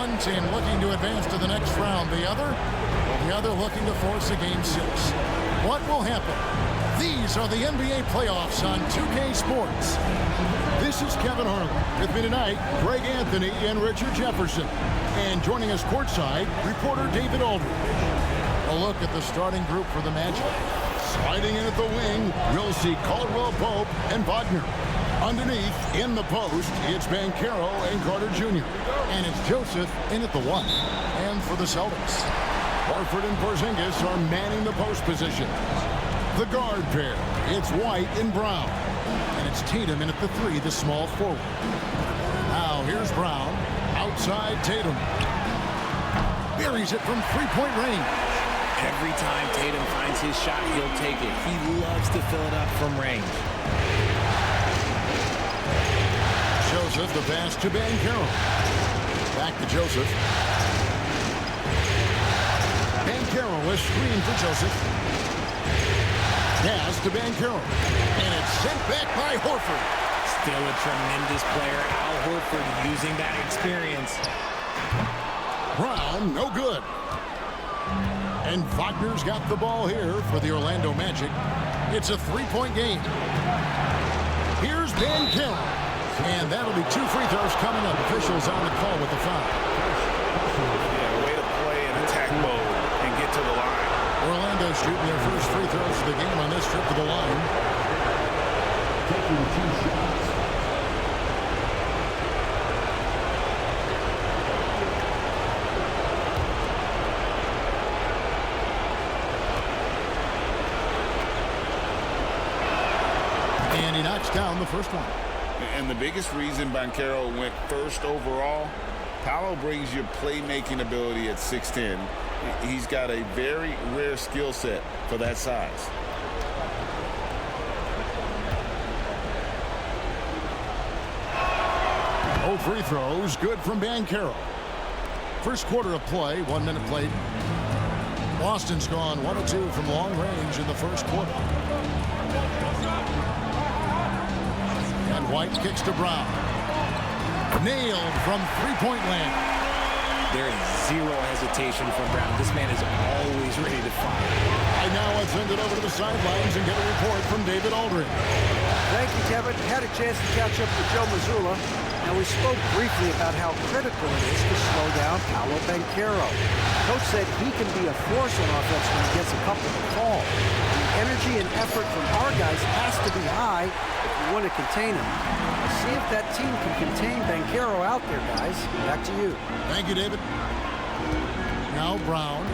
One team looking to advance to the next round. The other looking to force a Game 6. What will happen? These are the NBA playoffs on 2K Sports. This is Kevin Harlan. With me tonight, Greg Anthony and Richard Jefferson. And joining us courtside, reporter David Aldridge. A look at the starting group for the Magic. Sliding in at the wing, we'll see Caldwell Pope and Wagner. Underneath, in the post, it's Banchero and Carter Jr. And it's Joseph in at the 1. And for the Celtics, Horford and Porzingis are manning the post position. The guard pair, it's White and Brown. And it's Tatum in at the 3, the small forward. Now here's Brown, outside Tatum. Buries it from three-point range. Every time Tatum finds his shot, he'll take it. He loves to fill it up from range. Joseph, the pass to Banchero. Back to Joseph. Banchero, a screen for Joseph. Pass to Banchero. And it's sent back by Horford. Still a tremendous player. Al Horford using that experience. Brown, no good. And Wagner's got the ball here for the Orlando Magic. It's a three-point game. Here's Banchero. And that'll be 2 free throws coming up. Officials on the call with the foul. Yeah, way to play in attack mode and get to the line. Orlando shooting their first free throws of the game on this trip to the line. Taking 2 shots. And he knocks down the first one. And the biggest reason Banchero went first overall, Paolo brings your playmaking ability at 6'10". He's got a very rare skill set for that size. Oh, free throws, good from Banchero. First quarter of play, 1 minute played. Boston's gone 1 of 2 from long range in the first quarter. And White kicks to Brown. Nailed from three-point land. There is zero hesitation from Brown. This man is always ready to fire. And now let's send it over to the sidelines and get a report from David Aldridge. Thank you, Kevin. Had a chance to catch up with Joe Mazzulla. And we spoke briefly about how critical it is to slow down Paolo Banchero. Coach said he can be a force on offense when he gets a couple of calls. The energy and effort from our guys has to be high if we want to contain him. Let's see if that team can contain Banchero out there, guys. Back to you. Thank you, David. Now Brown,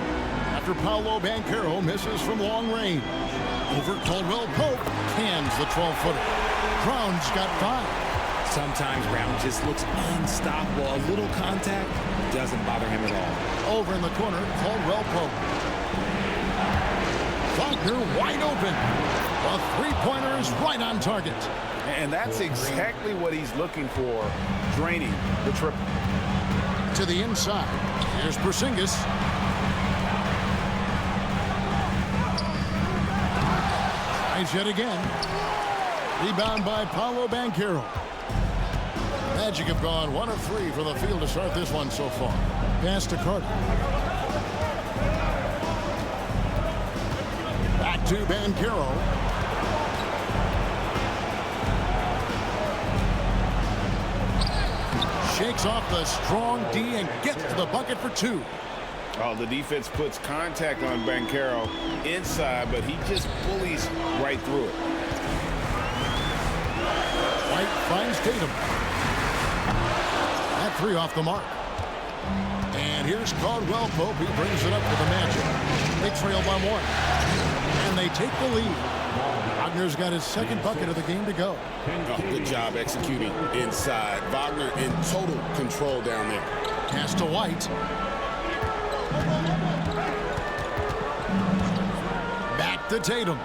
after Paolo Banchero misses from long range. Over Caldwell Pope, hands the 12-footer. Brown's got 5. Sometimes Brown just looks unstoppable. A little contact doesn't bother him at all. Over in the corner, Caldwell Pope. Wagner wide open. A three-pointer is right on target. And that's exactly what he's looking for, draining the triple. To the inside. Here's Porzingis. Tries yet again. Rebound by Paolo Banchero. Magic have gone 1 of 3 for the field to start this one so far. Pass to Carter. Back to Banchero. Shakes off the strong D and gets to the bucket for 2. Oh, the defense puts contact on Banchero inside, but he just bullies right through it. White finds Tatum. That 3 off the mark. And here's Caldwell Pope. He brings it up for the Magic. They trail by 1. And they take the lead. Wagner's got his second bucket of the game to go. Oh, good job executing inside. Wagner in total control down there. Pass to White. Back to Tatum.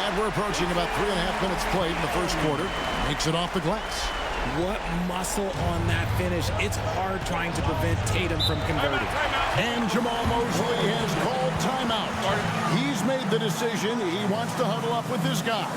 And we're approaching about 3.5 minutes played in the first quarter. Makes it off the glass. What muscle on that finish. It's hard trying to prevent Tatum from converting. And Jamal Mosley has called timeout. He's made the decision. He wants to huddle up with his guys.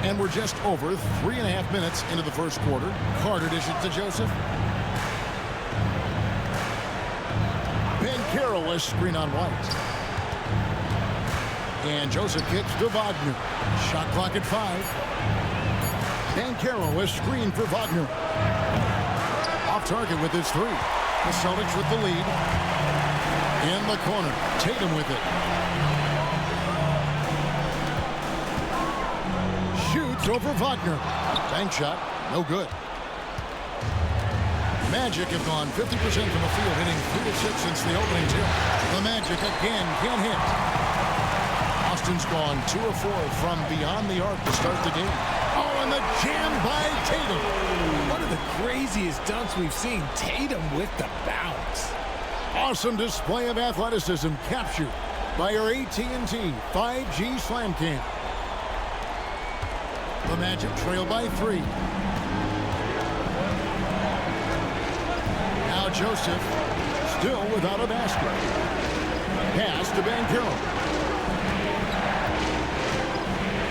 And we're just over 3.5 minutes into the first quarter. Carter dishes to Joseph. Carroll is screen on White. And Joseph kicks to Wagner. Shot clock at 5. And Carroll is screen for Wagner. Off target with his 3. The Celtics with the lead. In the corner. Tatum with it. Shoots over Wagner. Bank shot. No good. Magic have gone 50% from the field, hitting 3 of 6 since the opening tip. The Magic again can't hit. Austin's gone 2 of 4 from beyond the arc to start the game. Oh, and the jam by Tatum. One of the craziest dunks we've seen. Tatum with the bounce. Awesome display of athleticism captured by our AT&T 5G Slam Cam. The Magic trail by 3. Joseph still without a basket. Pass to Banchero.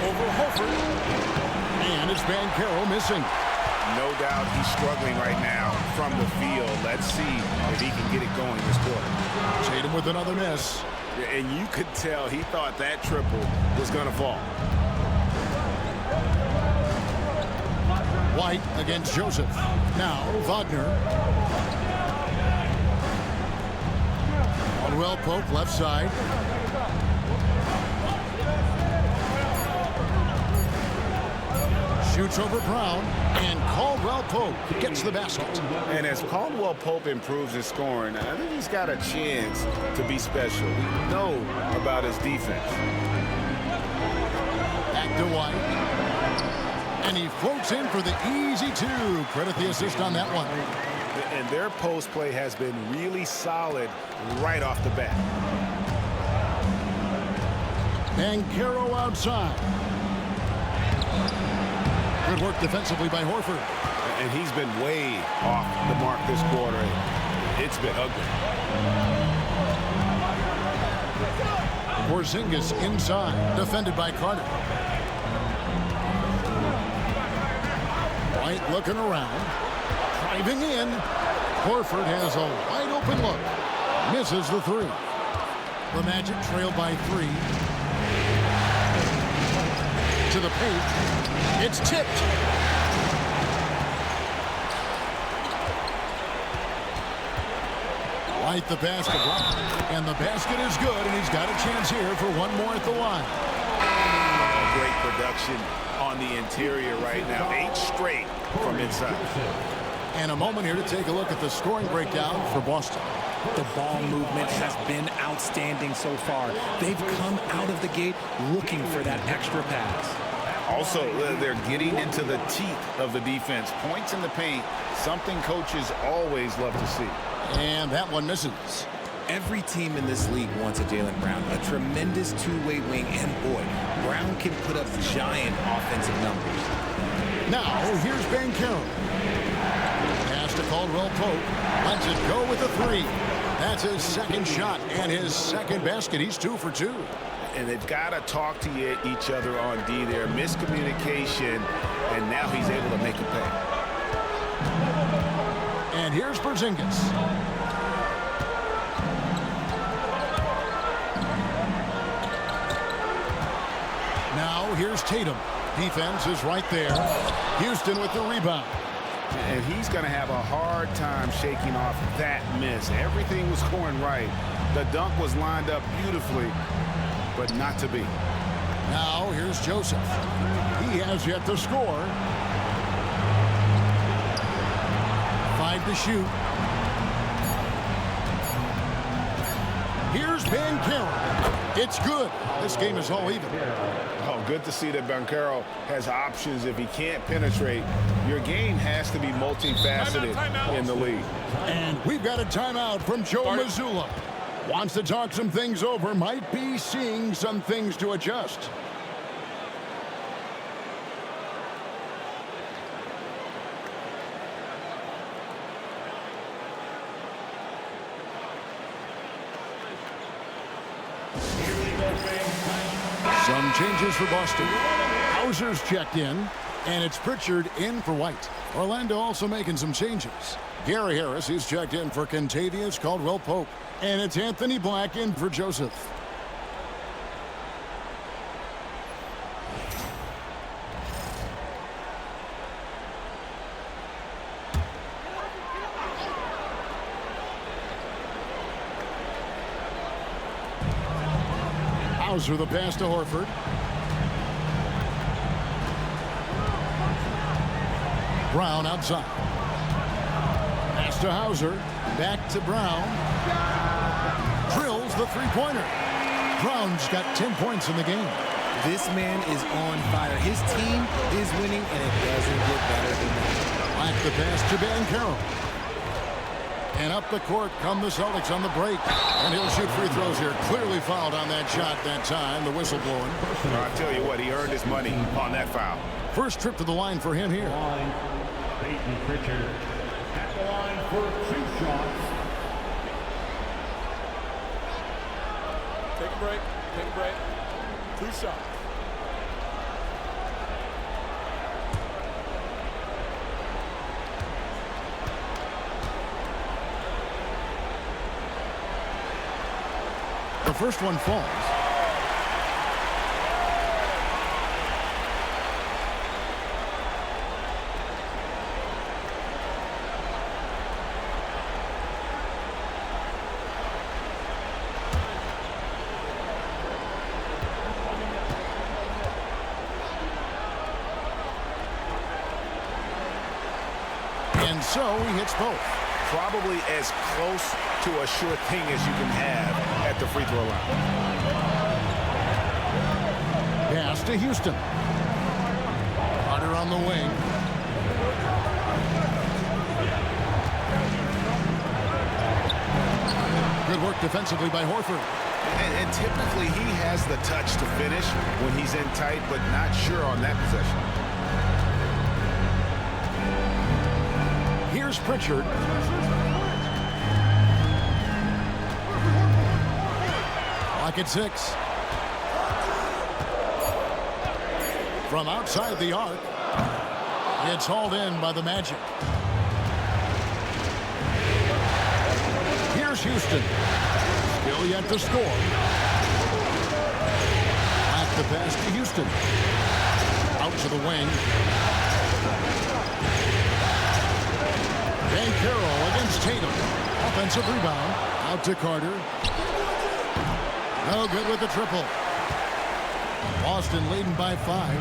Over Horford. And it's Banchero missing. No doubt he's struggling right now from the field. Let's see if he can get it going this quarter. Tatum with another miss. And you could tell he thought that triple was going to fall. White against Joseph. Now Wagner. Caldwell Pope left side. Shoots over Brown, and Caldwell Pope gets the basket. And as Caldwell Pope improves his scoring, I think he's got a chance to be special. We know about his defense. Back to White. And he floats in for the easy 2. Credit the assist on that one. And their post play has been really solid right off the bat. Banchero outside. Good work defensively by Horford. And he's been way off the mark this quarter. It's been ugly. Porzingis inside, defended by Carter. White looking around. Driving in. Horford has a wide open look. Misses the 3. The Magic trail by 3. To the paint. It's tipped. White the basket block. And the basket is good, and he's got a chance here for one more at the line. Great production on the interior right now. 8 straight from inside. And a moment here to take a look at the scoring breakdown for Boston. The ball movement has been outstanding so far. They've come out of the gate looking for that extra pass. Also, they're getting into the teeth of the defense. Points in the paint, something coaches always love to see. And that one misses. Every team in this league wants a Jaylen Brown, a tremendous two-way wing, and boy, Brown can put up giant offensive numbers. Now, here's Banchero. Pass to Caldwell Pope. Lets it go with a 3. That's his second shot and his second basket. He's 2 for 2. And they've got to talk to each other on D there. Miscommunication, and now he's able to make a pay. And here's Porzingis. Now here's Tatum. Defense is right there. Houston with the rebound. And he's going to have a hard time shaking off that miss. Everything was going right. The dunk was lined up beautifully, but not to be. Now here's Joseph. He has yet to score. 5 to shoot. Here's Banchero. It's good. This game is all even. Oh, good to see that Banchero has options if he can't penetrate. Your game has to be multifaceted in the league. And we've got a timeout from Joe Mazzulla. Wants to talk some things over. Might be seeing some things to adjust. Some changes for Boston. Mosier's checked in, and it's Pritchard in for White. Orlando also making some changes. Gary Harris, he's checked in for Kentavious Caldwell-Pope, and it's Anthony Black in for Joseph. Hauser the pass to Horford. Brown outside. Pass to Hauser. Back to Brown. Drills the three-pointer. Brown's got 10 points in the game. This man is on fire. His team is winning, and it doesn't get better than that. Like the pass to Banchero. And up the court come the Celtics on the break. And he'll shoot free throws here. Clearly fouled on that shot that time. The whistle blowing. I'll tell you what, he earned his money on that foul. First trip to the line for him here. Peyton Pritchard at the line for 2 shots. Take a break. Take a break. 2 shots. The first one falls. And so he hits both. Probably as close to a sure thing as you can have at the free throw line. Pass to Houston. Carter on the wing. Good work defensively by Horford. And typically he has the touch to finish when he's in tight, but not sure on that possession. Here's Pritchard. Lock at 6. From outside the arc. It's hauled in by the Magic. Here's Houston. Still yet to score. Back the pass to Houston. Out to the wing. Banchero against Tatum. Offensive rebound. Out to Carter. No good with the triple. Boston leading by 5.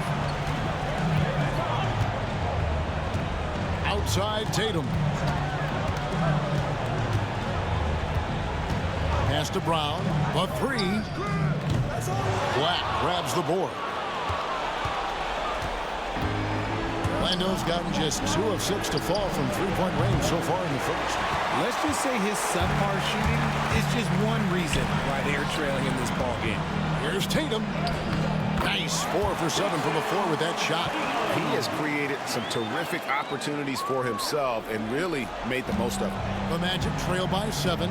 Outside Tatum. Pass to Brown. The 3. Black grabs the board. Orlando's gotten just 2 of 6 to fall from three-point range so far in the first. Let's just say his subpar shooting is just one reason why they're trailing in this ball game. Here's Tatum. Nice 4 for 7 from the floor with that shot. He has created some terrific opportunities for himself and really made the most of it. The Magic trail by 7.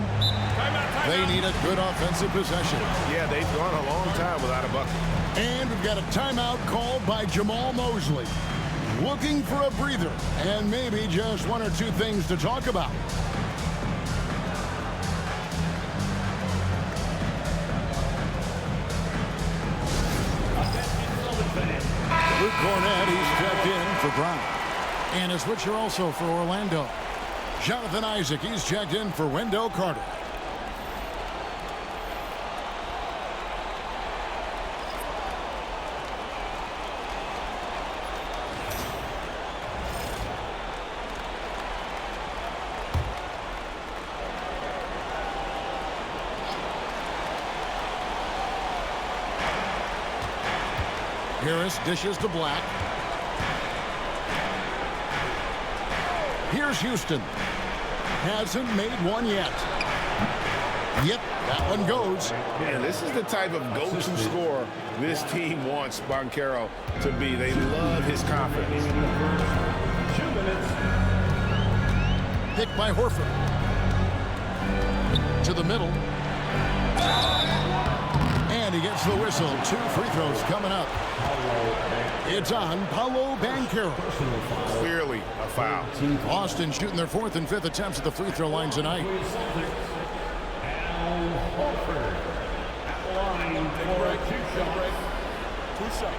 They need a good offensive possession. Yeah, they've gone a long time without a bucket. And we've got a timeout called by Jamal Mosley. Looking for a breather and maybe just 1 or 2 things to talk about. Luke Cornett, he's checked in for Brown. And a switcher also for Orlando. Jonathan Isaac, he's checked in for Wendell Carter. Harris dishes to Black. Here's Houston. Hasn't made one yet. Yep, that one goes. And this is the type of go-to scorer this team wants Banchero to be. They love his confidence. 2 minutes. Picked by Horford. To the middle. And he gets the whistle. 2 free throws coming up. It's on Paolo Banchero. Clearly a foul. Boston shooting their 4th and 5th attempts at the free throw line tonight. Two shots.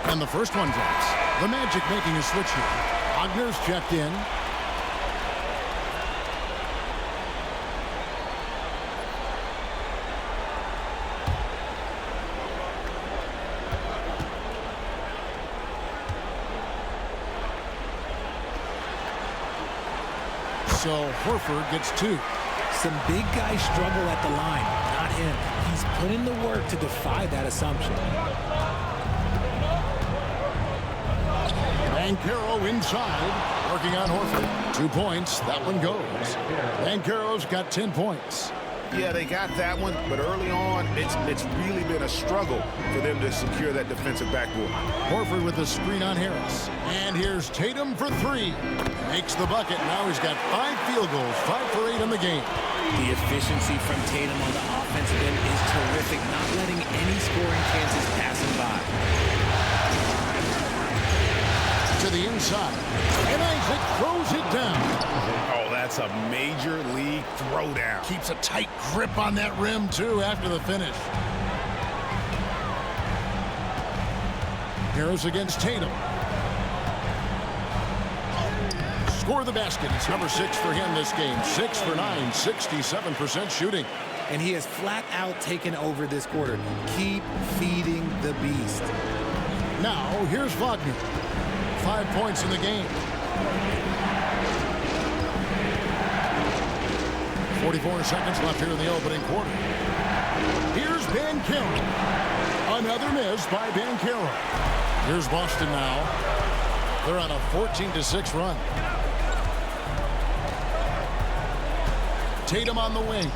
And the first one drops. The Magic making a switch here. Wagner's checked in. So Horford gets 2. Some big guys struggle at the line, not him. He's put in the work to defy that assumption. Banchero inside, working on Horford. 2 points, that one goes. Banchero's got 10 points. Yeah, they got that one, but early on, it's really been a struggle for them to secure that defensive backboard. Horford with the screen on Harris. And here's Tatum for 3. Makes the bucket. Now he's got 5 field goals, 5 for 8 in the game. The efficiency from Tatum on the offensive end is terrific, not letting any scoring chances pass him by. To the inside. And Isaac throws it down. Oh, that's a major league throwdown. Keeps a tight grip on that rim, too, after the finish. Harris against Tatum. Score the basket. It's number 6 for him this game. 6 for 9, 67% shooting. And he has flat out taken over this quarter. Keep feeding the beast. Now, here's Wagner. 5 points in the game. 44 seconds left here in the opening quarter. Here's Banchero. Another miss by Banchero. Here's Boston now. They're on a 14-6 run. Tatum on the wing.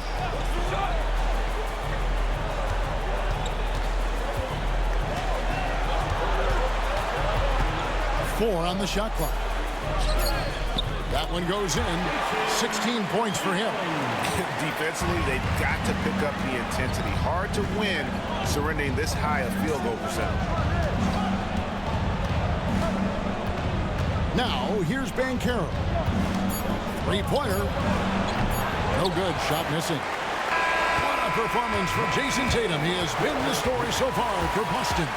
Four on the shot clock. That one goes in. 16 points for him. Defensively, they've got to pick up the intensity. Hard to win surrendering this high a field goal percentage. Now, here's Banchero. 3-pointer. No good. Shot missing. What a performance for Jason Tatum. He has been the story so far for Boston.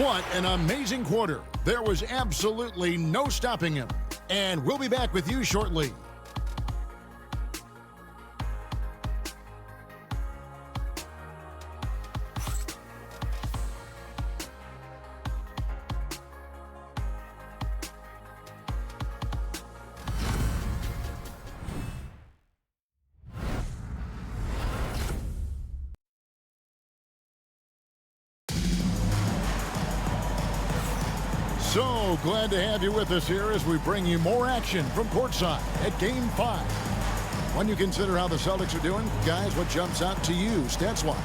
What an amazing quarter. There was absolutely no stopping him. And we'll be back with you shortly. So glad to have you with us here as we bring you more action from courtside at Game 5. When you consider how the Celtics are doing, guys, what jumps out to you stats-wise?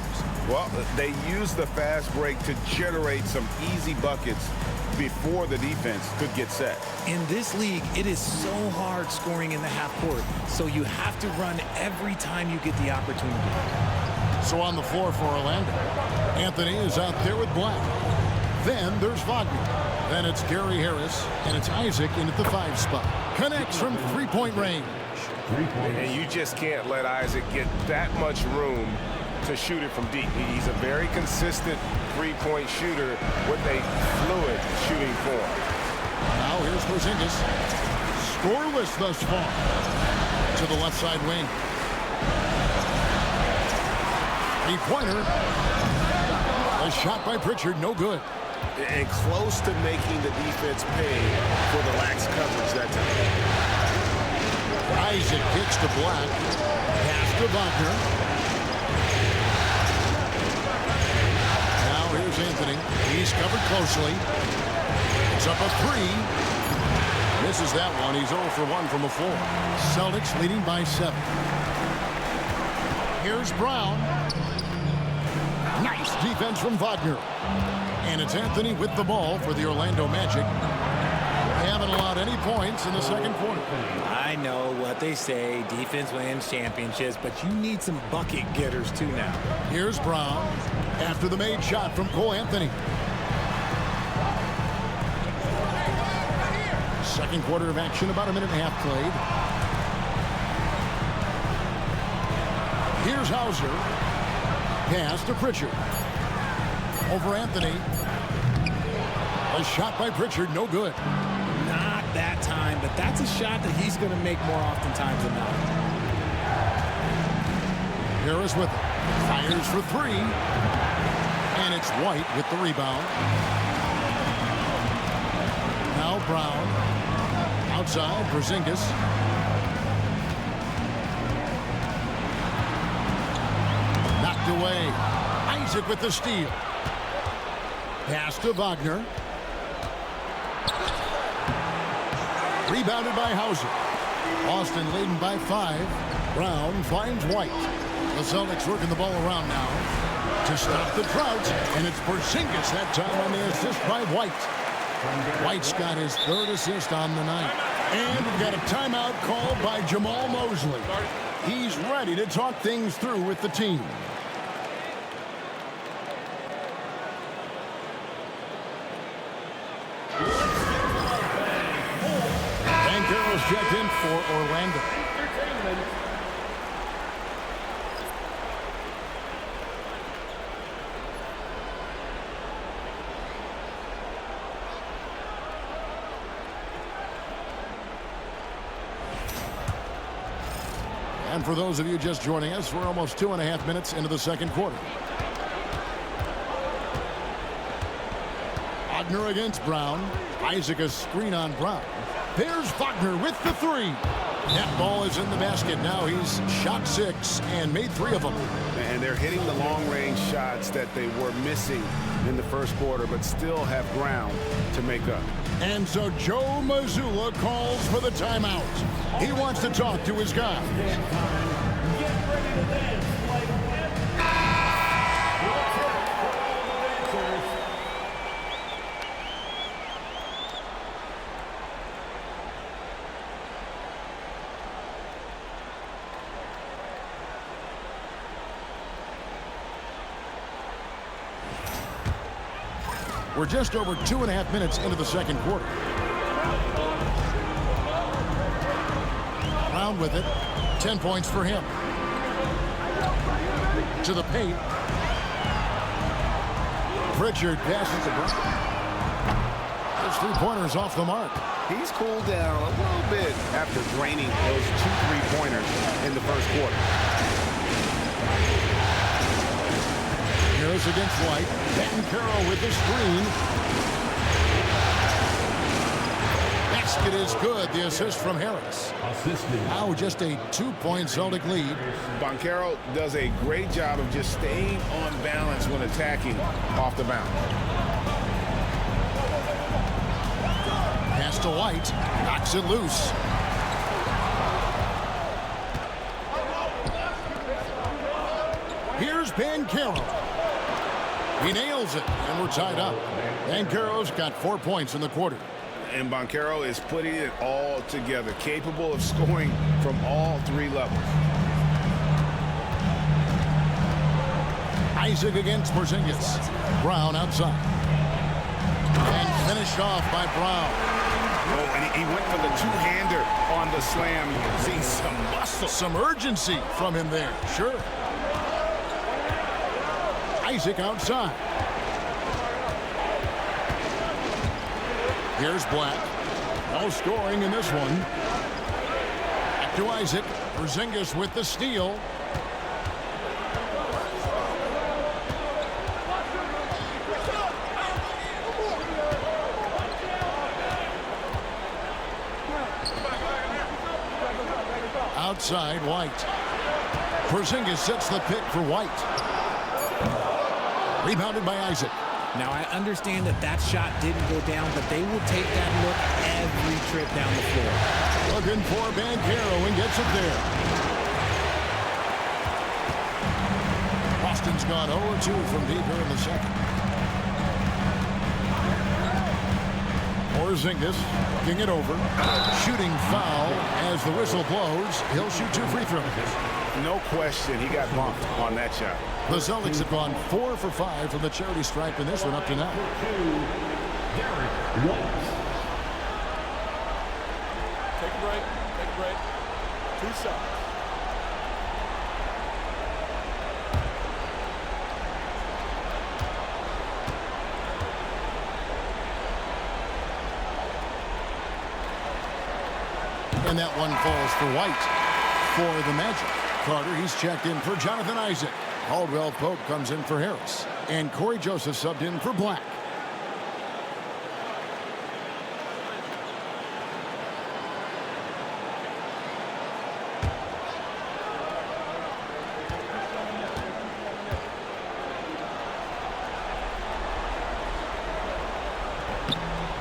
Well, they use the fast break to generate some easy buckets before the defense could get set. In this league, it is so hard scoring in the half court, so you have to run every time you get the opportunity. So on the floor for Orlando, Anthony is out there with Black. Then there's Wagner. Then it's Gary Harris, and it's Isaac in at the 5 spot. Connects from 3-point range. And you just can't let Isaac get that much room to shoot it from deep. He's a very consistent 3-point shooter with a fluid shooting form. Now here's Porzingis. Scoreless thus far. To the left side wing. 3-pointer. A shot by Pritchard, no good. And close to making the defense pay for the lax coverage that time. Isaac kicks to Black. Pass to Wagner. Now here's Anthony. He's covered closely. It's up a 3. Misses that one. He's 0 for 1 from the floor. Celtics leading by 7. Here's Brown. Nice defense from Wagner. And it's Anthony with the ball for the Orlando Magic. haven't allowed any points in the second quarter. I know what they say, defense wins championships, but you need some bucket getters too now. Here's Brown after the made shot from Cole Anthony. Second quarter of action, about a minute and a half played. Here's Hauser. Pass to Pritchard. Over Anthony. A shot by Pritchard, no good. Not that time, but that's a shot that he's going to make more oftentimes than not. Harris with it. Fires for three. And it's White with the rebound. Now Brown. Outside, Porzingis. Knocked away. Isaac with the steal. Pass to Wagner. Rebounded by Hauser. Austin leading by 5. Brown finds White. The Celtics working the ball around now to stop the drought. And it's Porzingis that time on the assist by White. White's got his 3rd assist on the night. And we've got a timeout called by Jamal Mosley. He's ready to talk things through with the team. Banchero's checked in for Orlando. And for those of you just joining us, we're almost 2.5 minutes into the second quarter. Wagner against Brown. Isaac a screen on Brown. There's Wagner with the 3. That ball is in the basket. Now he's shot 6 and made 3 of them. And they're hitting the long-range shots that they were missing in the first quarter, but still have ground to make up. And so Joe Mazzulla calls for the timeout. He wants to talk to his guys. Get ready to dance like We're just over 2.5 minutes into the second quarter. Brown with it. 10 points for him. To the paint. Pritchard passes to Brown. Those 3-pointers off the mark. He's cooled down a little bit after draining those 2 3-pointers in the first quarter. Harris against White. Banchero with the screen. Basket is good. The assist from Harris. Now just a 2-point Celtic lead. Banchero does a great job of just staying on balance when attacking off the bounce. Pass to White. Knocks it loose. Here's Banchero. He nails it, and we're tied up. Banchero's got 4 points in the quarter. And Banchero is putting it all together, capable of scoring from all 3 levels. Isaac against Porzingis. Brown outside. And finished off by Brown. Oh, and he went for the 2-hander on the slam. Seeing some muscle. Some urgency from him there, sure. Isaac outside. Here's Black. No scoring in this one. Back to Isaac. Porzingis with the steal. Outside, White. Porzingis sets the pick for White. Rebounded by Isaac. Now, I understand that that shot didn't go down, but they will take that look every trip down the floor. Looking for Banchero and gets it there. Boston's gone 0-2 from deep here in the second. Porzingis looking it over. Shooting foul as the whistle blows. He'll shoot 2 free throws. No question, he got bumped on that shot. The Celtics have gone 4 for 5 from the charity stripe in this one up to now. Take a break. Take a break. 2 shots. And that one falls for White for the Magic. Carter, he's checked in for Jonathan Isaac. Caldwell Pope comes in for Harris. And Corey Joseph subbed in for Black.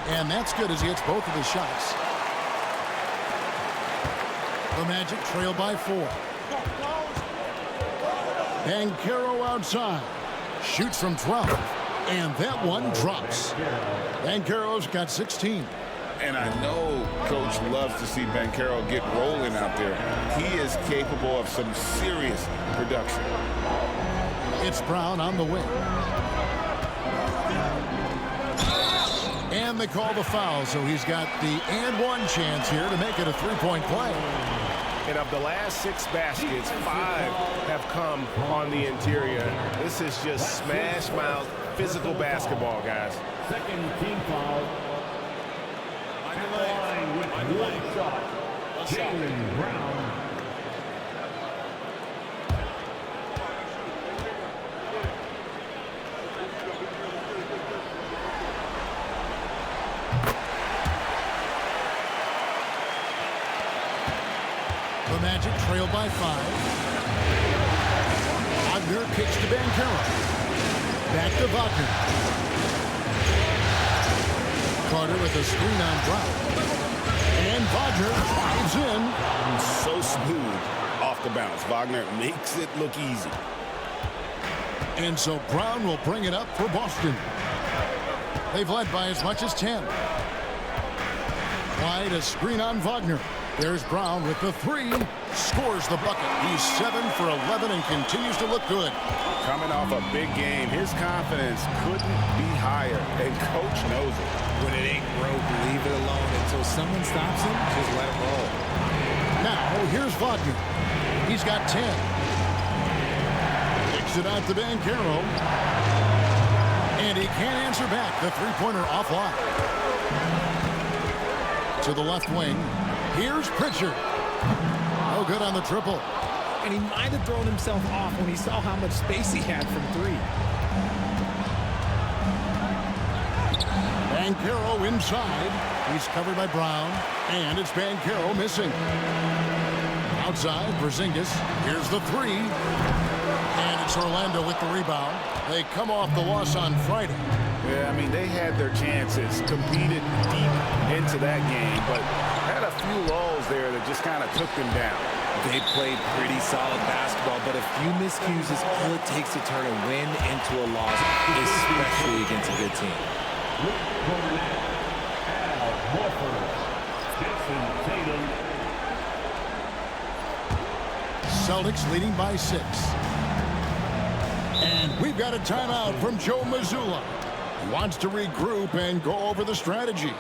And that's good as he hits both of his shots. The Magic trail by 4. Banchero outside. Shoots from 12. And that one drops. Banchero's got 16. And I know Coach loves to see Banchero get rolling out there. He is capable of some serious production. It's Brown on the wing. And they call the foul, so he's got the and one chance here to make it a 3-point play. And of the last 6 baskets, 5 have come on the interior. This is just smash mouth physical basketball, guys. Second team foul. Line with 1 shot. Jaylen Brown. The Magic trail by 5. Wagner kicks to Banchero. Back to Wagner. Carter with a screen on Brown. And Wagner drives in. So smooth off the bounce. Wagner makes it look easy. And so Brown will bring it up for Boston. They've led by as much as 10. Wide a screen on Wagner. There's Brown with the 3. Scores the bucket. He's 7 for 11 and continues to look good. Coming off a big game, his confidence couldn't be higher, and Coach knows it. When it ain't broke, leave it alone until someone stops him. Just let him roll. Now, here's Wagner. He's got 10. Kicks it out to Banchero. And he can't answer back. The three-pointer offline. To the left wing. Here's Pritchard. No good on the triple. And he might have thrown himself off when he saw how much space he had from 3. Banchero inside. He's covered by Brown. And it's Banchero missing. Outside, Porzingis. Here's the 3. And it's Orlando with the rebound. They come off the loss on Friday. Yeah, I mean, they had their chances, competed deep into that game, but had a few lulls there that just kind of took them down. They played pretty solid basketball, but a few miscues is all it takes to turn a win into a loss, especially against a good team. Celtics leading by 6. And we've got a timeout from Joe Mazzulla. He wants to regroup and go over the strategy.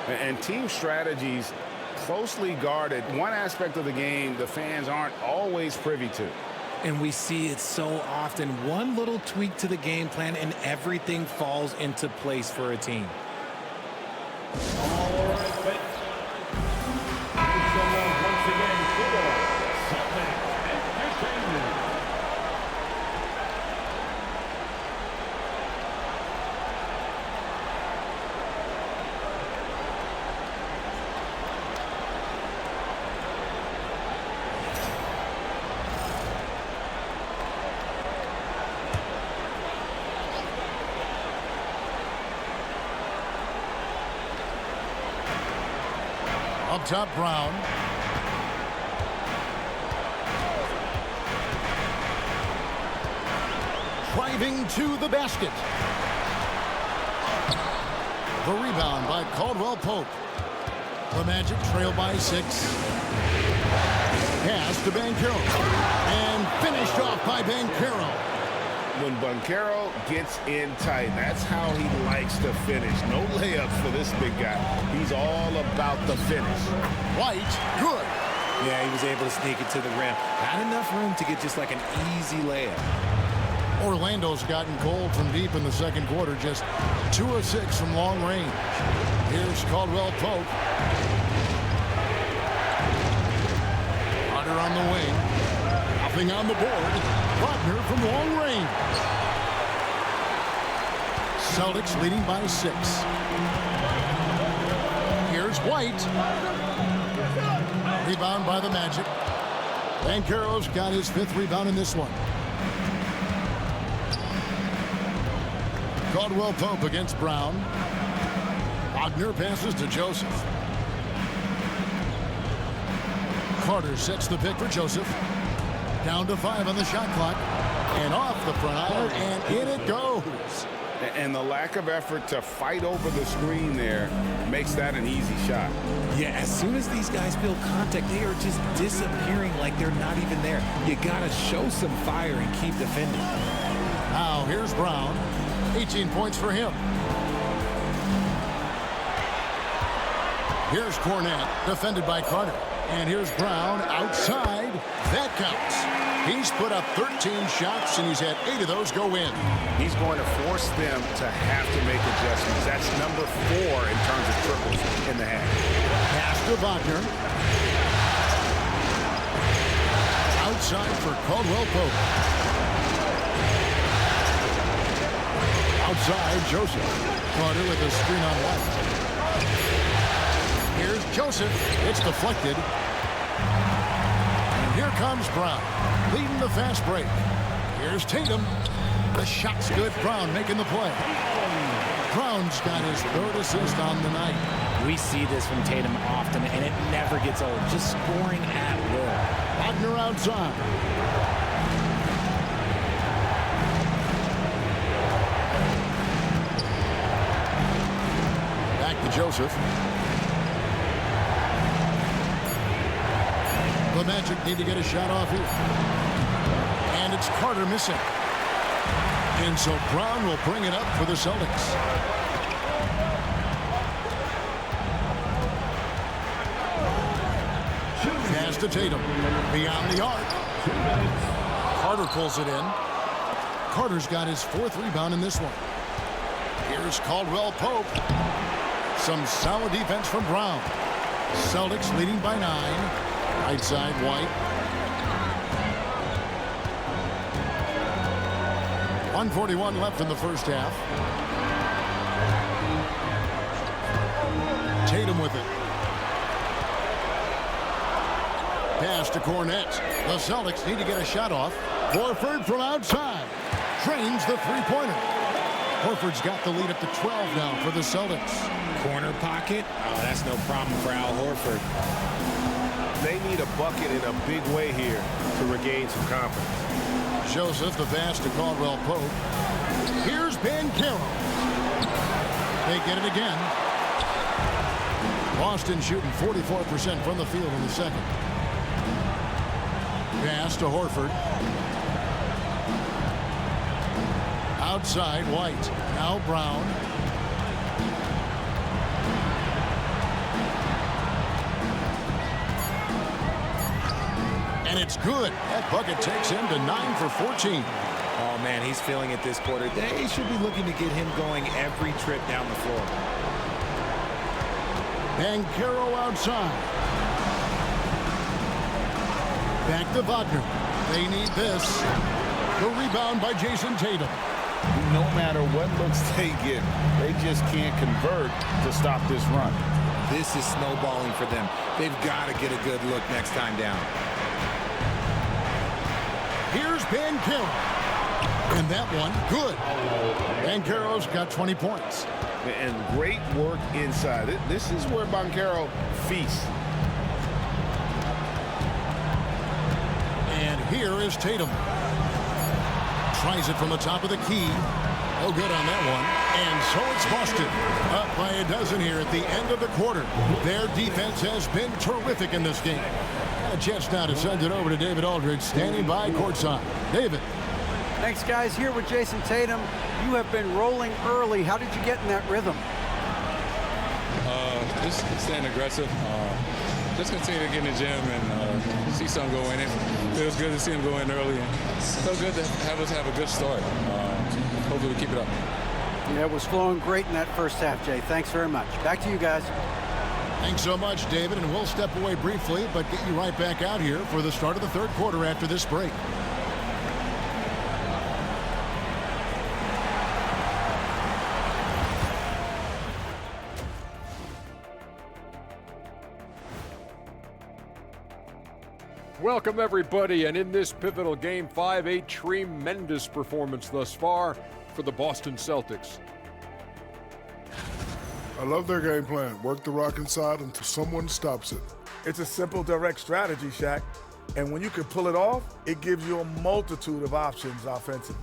And team strategies closely guarded. One aspect of the game the fans aren't always privy to. And we see it so often. One little tweak to the game plan and everything falls into place for a team. All right, thanks. Once again for Celtics Entertainment. Up top, Brown. Driving to the basket. The rebound by Caldwell Pope. The Magic trail by 6. Pass to Banchero. And finished off by Banchero. When Banchero gets in tight, that's how he likes to finish. No layups for this big guy. He's all about the finish. White, good. Yeah, he was able to sneak it to the rim. Not enough room to get just like an easy layup. Orlando's gotten cold from deep in the second quarter. Just 2 of 6 from long range. Here's Caldwell Pope. Hunter on the wing. Nothing on the board. Wagner from long range. Celtics leading by 6. Here's White. Rebound by the Magic. Banchero's got his 5th rebound in this one. Caldwell Pope against Brown. Wagner passes to Joseph. Carter sets the pick for Joseph. Down to 5 on the shot clock. And off the front iron, and in it goes. And the lack of effort to fight over the screen there makes that an easy shot. Yeah, as soon as these guys feel contact, they are just disappearing like they're not even there. You got to show some fire and keep defending. Now, here's Brown. 18 points for him. Here's Cornette, defended by Carter. And here's Brown outside. That counts. He's put up 13 shots, and he's had 8 of those go in. He's going to force them to have to make adjustments. That's number 4 in terms of triples in the half. Pass to Wagner. Outside for Caldwell Pope. Outside, Joseph. Carter with a screen on White. Here's Joseph. It's deflected. And here comes Brown, leading the fast break. Here's Tatum. The shot's good. Brown making the play. Brown's got his 3rd assist on the night. We see this from Tatum often, and it never gets old. Just scoring at will. Wagner outside. Back to Joseph. The Magic need to get a shot off here. And it's Carter missing. And so Brown will bring it up for the Celtics. Pass to Tatum. Beyond the arc. Carter pulls it in. Carter's got his 4th rebound in this one. Here's Caldwell Pope. Some solid defense from Brown. Celtics leading by 9. Right side, White. 1:41 left in the first half. Tatum with it. Pass to Cornette. The Celtics need to get a shot off. Horford from outside. Drains the three-pointer. Horford's got the lead up to 12 now for the Celtics. Corner pocket. Oh, that's no problem for Al Horford. They need a bucket in a big way here to regain some confidence. Joseph, the pass to Caldwell Pope. Here's Banchero. They get it again. Boston shooting 44% from the field in the second. Pass to Horford. Outside, White. Now Brown. And it's good. That bucket takes him to 9 for 14. Oh, man, he's feeling it this quarter. They should be looking to get him going every trip down the floor. Banchero outside. Back to Wagner. They need this. The rebound by Jason Tatum. No matter what looks they get, they just can't convert to stop this run. This is snowballing for them. They've got to get a good look next time down. Here's Banchero. And that one, good. Banchero's got 20 points. And great work inside. This is where Banchero feasts. And here is Tatum. Tries it from the top of the key. No good on that one. And so it's Boston. Up by a dozen here at the end of the quarter. Their defense has been terrific in this game. A chance now to send it over to David Aldridge, standing by courtside. David. Thanks, guys. Here with Jason Tatum. You have been rolling early. How did you get in that rhythm? Just staying aggressive. Just continue to get in the gym and see some go in. It feels good to see him go in early. And it feels good to have us have a good start. Hopefully we keep it up. Yeah, it was flowing great in that first half, Jay. Thanks very much. Back to you guys. Thanks so much, David. And we'll step away briefly, but get you right back out here for the start of the third quarter after this break. Welcome, everybody, and in this pivotal Game 5, a tremendous performance thus far for the Boston Celtics. I love their game plan. Work the rock inside until someone stops it. It's a simple, direct strategy, Shaq. And when you can pull it off, it gives you a multitude of options offensively.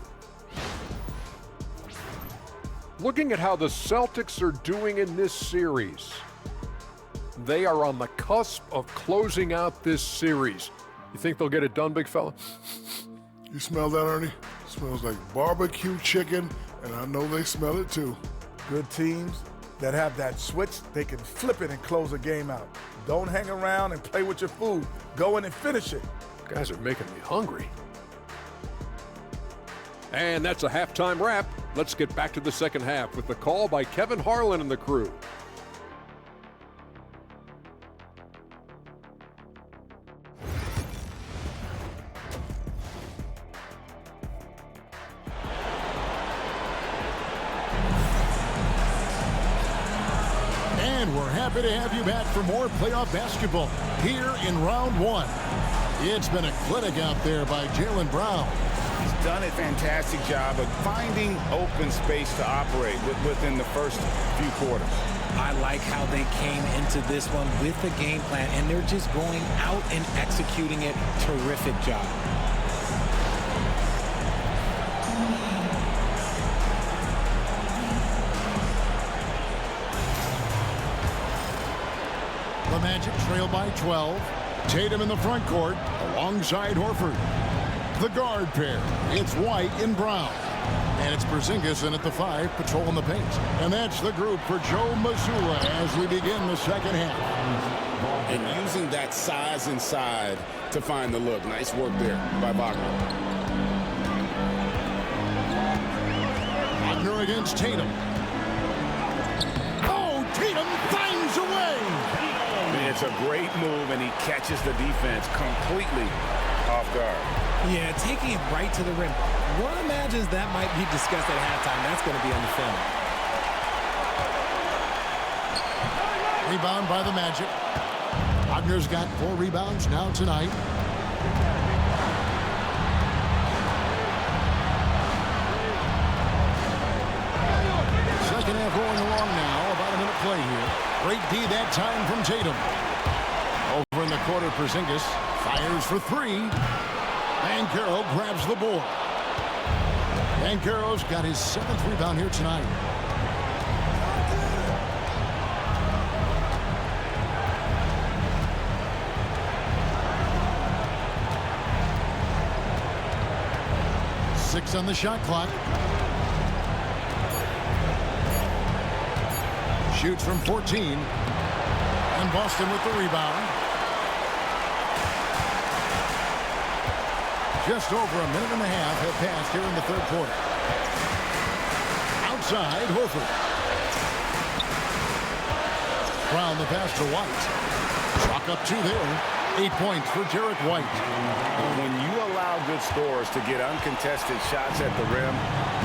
Looking at how the Celtics are doing in this series, they are on the cusp of closing out this series. You think they'll get it done, big fella? You smell that, Ernie? It smells like barbecue chicken, and I know they smell it too. Good teams that have that switch, they can flip it and close a game out. Don't hang around and play with your food. Go in and finish it. You guys are making me hungry. And that's a halftime wrap. Let's get back to the second half with the call by Kevin Harlan and the crew. And we're happy to have you back for more playoff basketball here in round one. It's been a clinic out there by Jaylen Brown. He's done a fantastic job of finding open space to operate within the first few quarters. I like how they came into this one with the game plan, and they're just going out and executing it. Terrific job. The Magic trail by 12. Tatum in the front court alongside Horford. The guard pair, it's White and Brown. And it's Porzingis in at the 5, patrolling the paint. And that's the group for Joe Mazzulla as we begin the second half. And using that size inside to find the look. Nice work there by Wagner. Wagner against Tatum. Oh, Tatum finds a way. It's a great move, and he catches the defense completely off guard. Yeah, taking it right to the rim. One imagines that might be discussed at halftime. That's going to be on the film. Rebound by the Magic. Wagner's got 4 rebounds now tonight. Second half rolling along now. About a minute play here. Great D that time from Tatum. Over in the corner, Porzingis fires for 3. Banchero grabs the board. Banchero's got his 7th rebound here tonight. Six on the shot clock. Shoots from 14. And Boston with the rebound. Just over a minute and a half have passed here in the third quarter. Outside, Horford. Brown the pass to White. Chalk up 2 there. 8 points for Jarrett White. When you allow good scorers to get uncontested shots at the rim,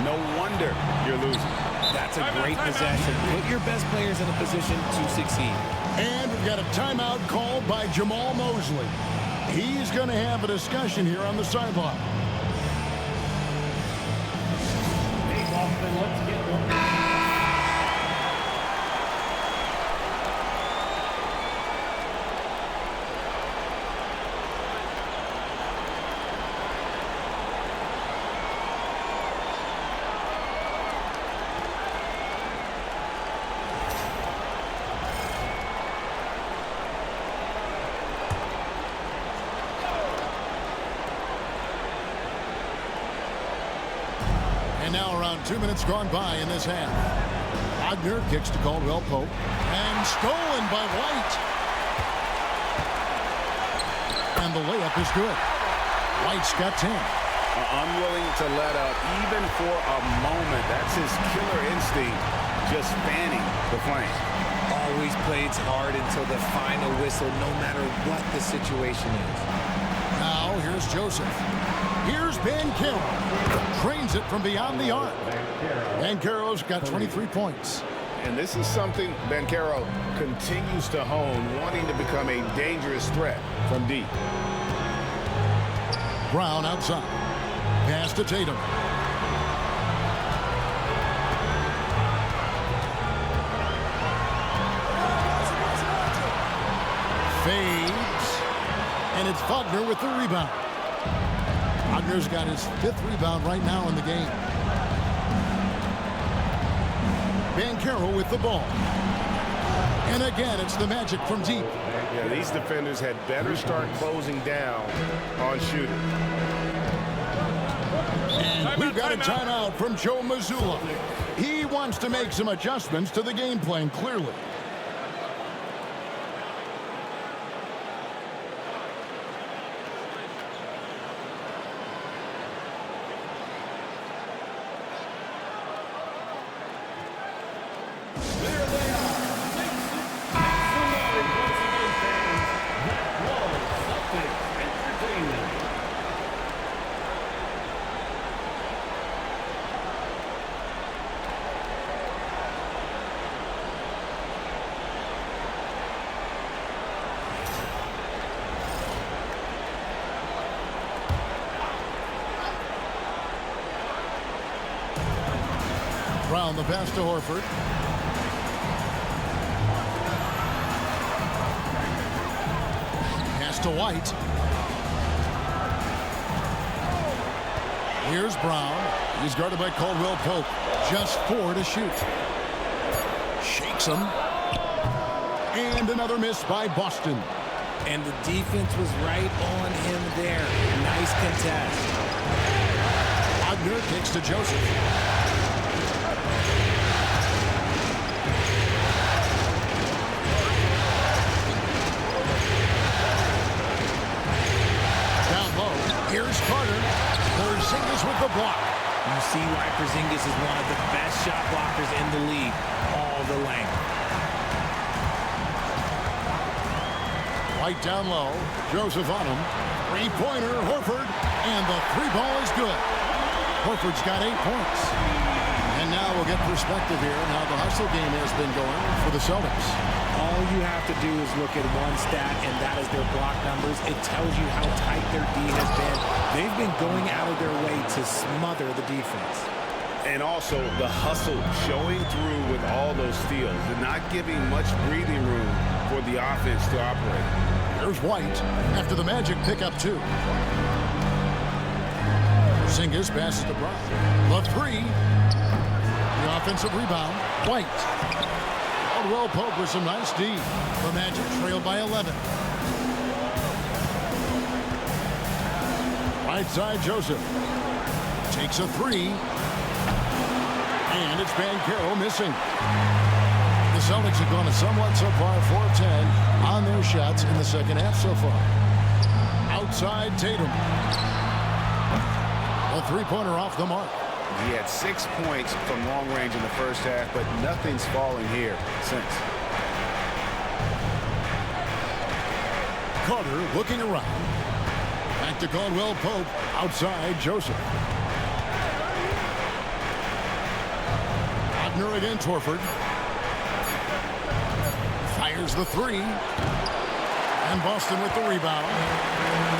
no wonder you're losing. That's a great possession. Put your best players in a position to succeed. And we've got a timeout called by Jamal Mosley. He's going to have a discussion here on the sideline. Hey, Boston, let's get one. And now around 2 minutes gone by in this half. Wagner kicks to Caldwell Pope. And stolen by White. And the layup is good. White's got 10. Unwilling to let up even for a moment. That's his killer instinct, just fanning the flame. Always plays hard until the final whistle, no matter what the situation is. Now here's Joseph. Here's Banchero. Trains it from beyond the arc. Banchero's got 23 points. And this is something Banchero continues to hone, wanting to become a dangerous threat from deep. Brown outside. Pass to Tatum. Fades. And it's Wagner with the rebound. Wagner's got his 5th rebound right now in the game. Banchero with the ball. And again, it's the Magic from deep. Yeah, these defenders had better start closing down on shooting. And we've got a timeout from Joe Mazzulla. He wants to make some adjustments to the game plan, clearly. Brown the pass to Horford. Pass to White. Here's Brown. He's guarded by Caldwell Pope. Just 4 to shoot. Shakes him. And another miss by Boston. And the defense was right on him there. Nice contest. Wagner kicks to Joseph. Here's Carter. Porzingis with the block. You see why Porzingis is one of the best shot blockers in the league. All the length. White down low. Joseph on him. Three-pointer, Horford. And the 3-ball is good. Horford's got 8 points. And now we'll get perspective here on how the hustle game has been going for the Celtics. All you have to do is look at one stat, and that is their block numbers. It tells you how tight their D has been. They've been going out of their way to smother the defense. And also the hustle showing through with all those steals and not giving much breathing room for the offense to operate. There's White after the Magic pick up 2. Porzingis passes to Brown. The 3. The offensive rebound. White. Caldwell Pope with some nice D. The Magic trailed by 11. Right side, Joseph. Takes a 3. And it's Banchero missing. The Celtics have gone a somewhat subpar 4-10 on their shots in the second half so far. Outside, Tatum. A 3-pointer off the mark. He had 6 points from long range in the first half, but nothing's fallen here since. Carter looking around. Back to Caldwell Pope. Outside, Joseph. Wagner against Horford. Fires the 3. And Boston with the rebound.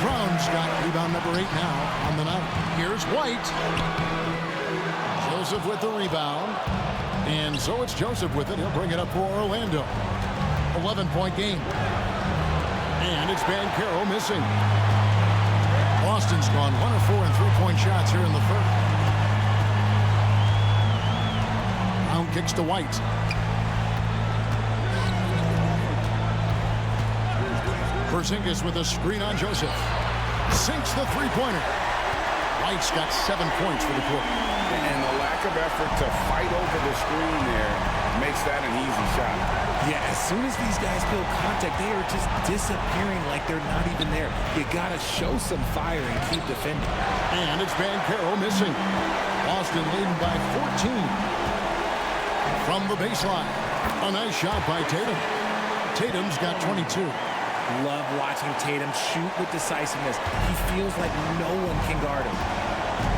Brown's got rebound number 8 now on the night. Here's White. Joseph with the rebound. And so it's Joseph with it. He'll bring it up for Orlando. 11-point game. And it's Banchero missing. Boston's gone 1 of 4 in 3-point shots here in the first. Brown kicks to White. Porzingis with a screen on Joseph. Sinks the 3-pointer. White's got 7 points for the quarter. And the of effort to fight over the screen there makes that an easy shot. Yeah, as soon as these guys feel contact, they are just disappearing like they're not even there. You got to show some fire and keep defending. And it's Banchero missing. Boston leading by 14. From the baseline, a nice shot by Tatum. Tatum's got 22. Love watching Tatum shoot with decisiveness. He feels like no one can guard him.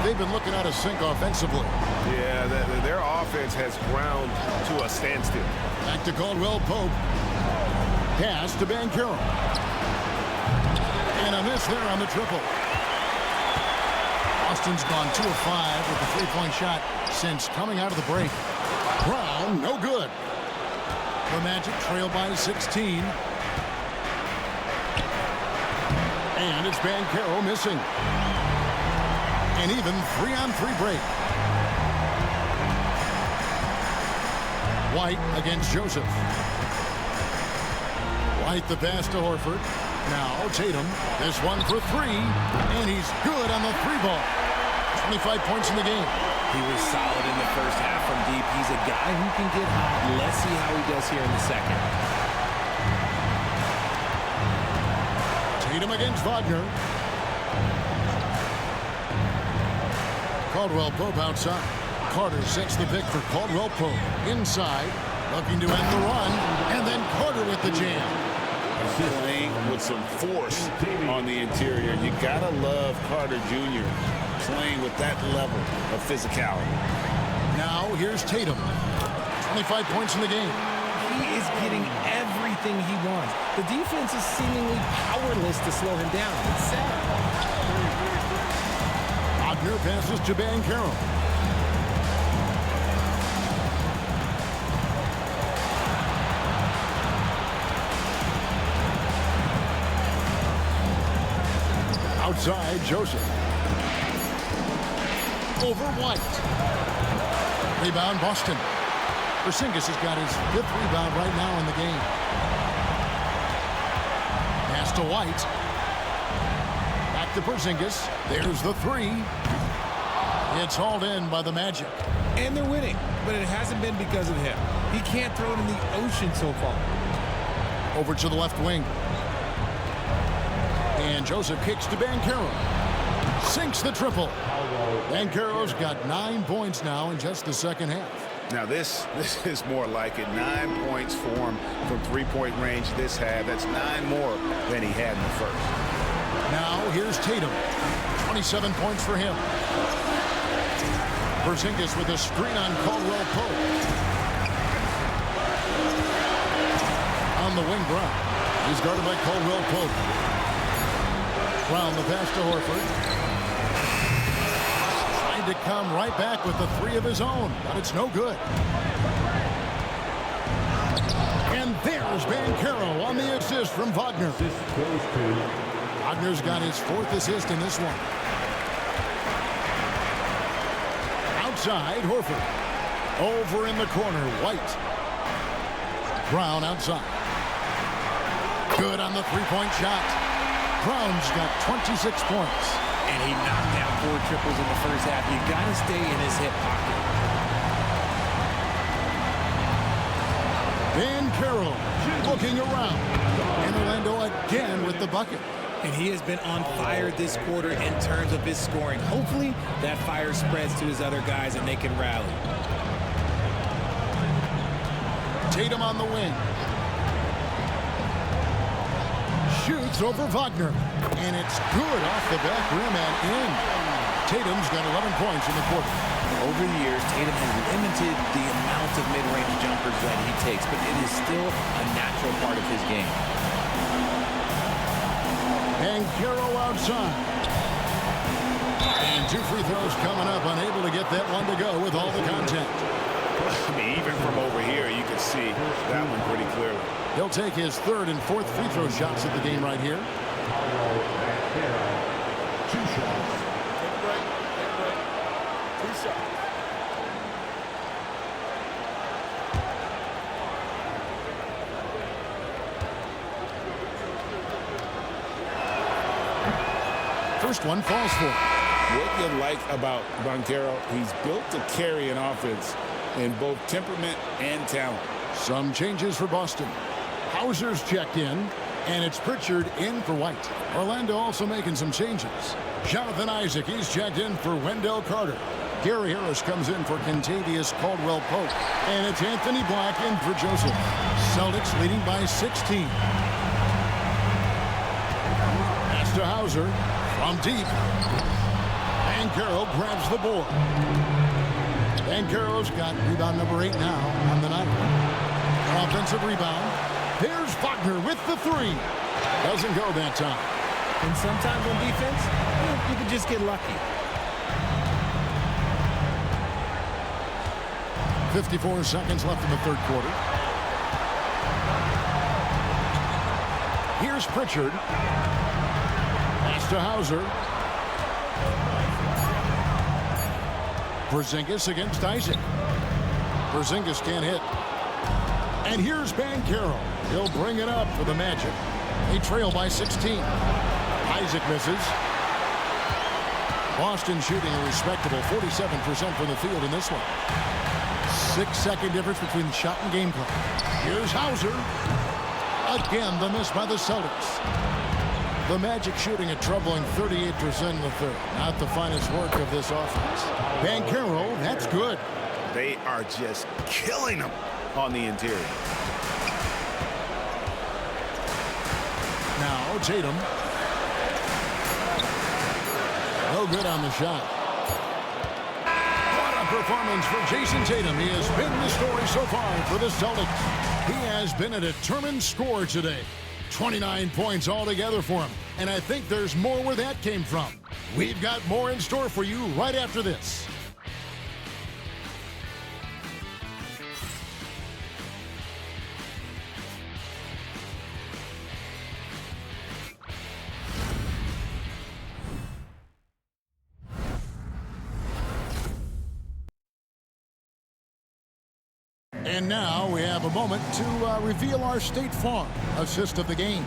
They've been looking out of sync offensively. Yeah, their offense has ground to a standstill. Back to Caldwell Pope. Pass to Banchero. And a miss there on the triple. Boston's gone 2 of 5 with the three-point shot since coming out of the break. Brown, no good. The Magic trail by 16. And it's Banchero missing. An even 3-on-3 break. White against Joseph. White the pass to Horford. Now Tatum. This one for 3. And he's good on the 3-ball. 25 points in the game. He was solid in the first half from deep. He's a guy who can get hot. Let's see how he does here in the second. Tatum against Wagner. Caldwell Pope outside. Carter sets the pick for Caldwell Pope. Inside, looking to end the run. And then Carter with the jam. Playing with some force on the interior. You gotta love Carter Jr. playing with that level of physicality. Now here's Tatum. 25 points in the game. He is getting everything he wants. The defense is seemingly powerless to slow him down. It's sad. Wagner passes to Banchero. Outside, Joseph. Over White. Rebound, Boston. Porzingis has got his 5th rebound right now in the game. Pass to White. Back to Porzingis. There's the 3. It's hauled in by the Magic. And they're winning, but it hasn't been because of him. He can't throw it in the ocean so far. Over to the left wing. And Joseph kicks to Banchero. Sinks the triple. Banchero's got 9 points now in just the second half. Now this is more like it. 9 points for him from three-point range this half. That's 9 more than he had in the first. Now here's Tatum. 27 points for him. Porzingis with a screen on Caldwell Pope. On the wing, Brown. He's guarded by Caldwell Pope. Brown the pass to Horford. Trying to come right back with the 3 of his own, but it's no good. And there's Banchero on the assist from Wagner. Wagner's got his 4th assist in this one. Outside, Horford. Over in the corner, White. Brown outside. Good on the 3-point shot. Brown's got 26 points. And he knocked down 4 triples in the first half. You got to stay in his hip pocket. Banchero looking around. And Orlando again with the bucket. And he has been on fire this quarter in terms of his scoring. Hopefully that fire spreads to his other guys and they can rally. Tatum on the wing. Shoots over Wagner. And it's good off the back rim and in. Tatum's got 11 points in the quarter. Over the years, Tatum has limited the amount of mid-range jumpers that he takes, but it is still a natural part of his game. Banchero outside. And 2 free throws coming up, unable to get that one to go with all the contact. I mean, even from over here, you can see that one pretty clearly. He'll take his 3rd and 4th free throw shots of the game right here. 2 shots. Take a break. Take a break. 2 shots. First one falls for. What you like about Banchero, he's built to carry an offense in both temperament and talent. Some changes for Boston. Hauser's checked in, and it's Pritchard in for White. Orlando also making some changes. Jonathan Isaac, he's checked in for Wendell Carter. Gary Harris comes in for Kentavious Caldwell-Pope. And it's Anthony Black in for Joseph. Celtics leading by 16. Pass to Hauser from deep. Banchero grabs the board. Banchero's got rebound number 8 now on the night. Offensive rebound. There's Wagner with the 3. Doesn't go that time. And sometimes on defense, you can just get lucky. 54 seconds left in the third quarter. Here's Pritchard. Pass to Hauser. Porzingis against Isaac. Porzingis can't hit. And here's Banchero. He'll bring it up for the Magic. They trail by 16. Isaac misses. Boston shooting a respectable 47% from the field in this one. 6-second difference between the shot and game clock. Here's Hauser. Again, the miss by the Celtics. The Magic shooting a troubling 38% in the third. Not the finest work of this offense. Banchero, that's good. They are just killing them on the interior. Now Tatum. No good on the shot. What a performance for Jason Tatum. He has been the story so far for the Celtics. He has been a determined scorer today. 29 points altogether for him. And I think there's more where that came from. We've got more in store for you right after this. And now we have a moment to reveal our State Farm assist of the game.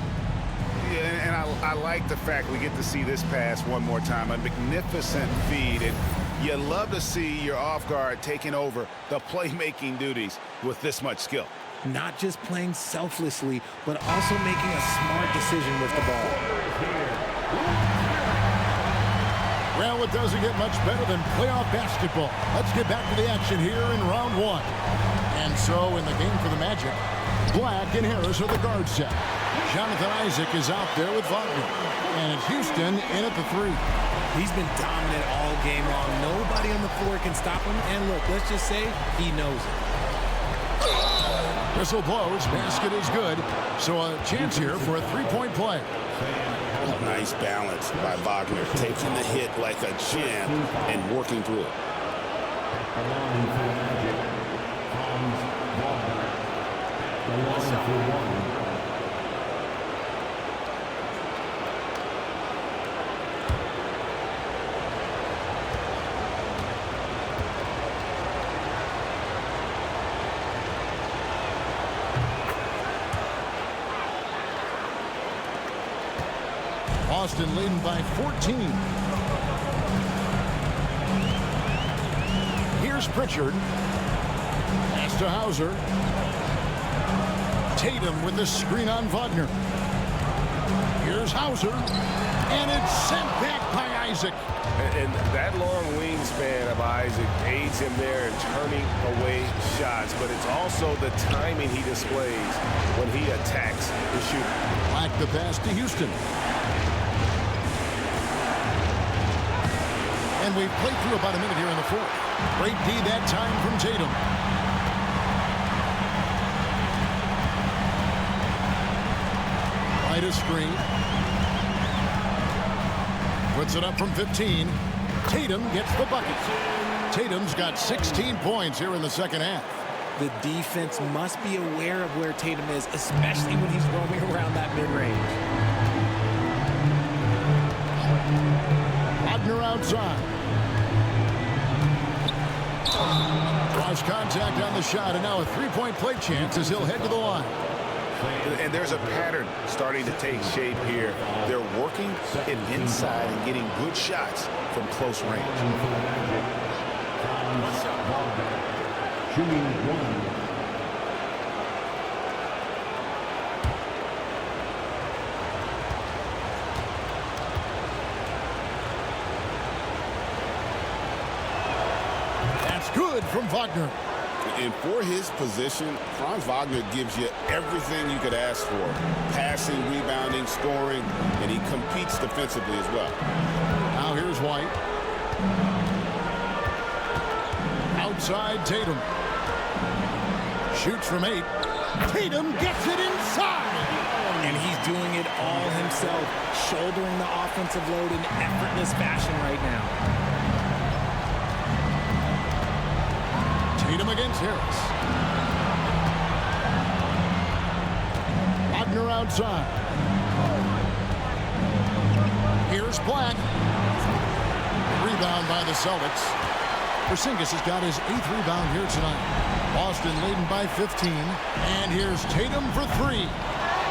Yeah, and I like the fact we get to see this pass one more time. A magnificent feed. And you love to see your off guard taking over the playmaking duties with this much skill. Not just playing selflessly, but also making a smart decision with the ball. Well, it doesn't get much better than playoff basketball. Let's get back to the action here in round 1. And so in the game for the Magic, Black and Harris are the guard set. Jonathan Isaac is out there with Wagner. And it's Houston in at the 3. He's been dominant all game long. Nobody on the floor can stop him. And look, let's just say he knows it. Whistle blows. Basket is good. So a chance here for a 3-point play. Nice balance by Wagner, taking the hit like a champ and working through it. Boston leading by 14. Here's Pritchard. Pass to Hauser. Tatum with the screen on Wagner. Here's Hauser. And it's sent back by Isaac. And that long wingspan of Isaac aids him there in turning away shots, but it's also the timing he displays when he attacks the shooter. Black the pass to Houston. And we've played through about a minute here in the fourth. Great D that time from Tatum. Right a screen. Puts it up from 15. Tatum gets the bucket. Tatum's got 16 points here in the second half. The defense must be aware of where Tatum is, especially when he's roaming around that mid-range. Wagner outside. Draws contact on the shot, and now a 3-point play chance as he'll head to the line. And there's a pattern starting to take shape here. They're working it inside and getting good shots from close range. Shooting one. That's good from Wagner. And for his position, Franz Wagner gives you everything you could ask for. Passing, rebounding, scoring, and he competes defensively as well. Now here's White. Outside Tatum. Shoots from 8. Tatum gets it inside. And he's doing it all himself, shouldering the offensive load in effortless fashion right now. Tatum against Harris. Wagner outside. Here's Black. Rebound by the Celtics. Porzingis has got his 8th rebound here tonight. Boston leading by 15. And here's Tatum for 3.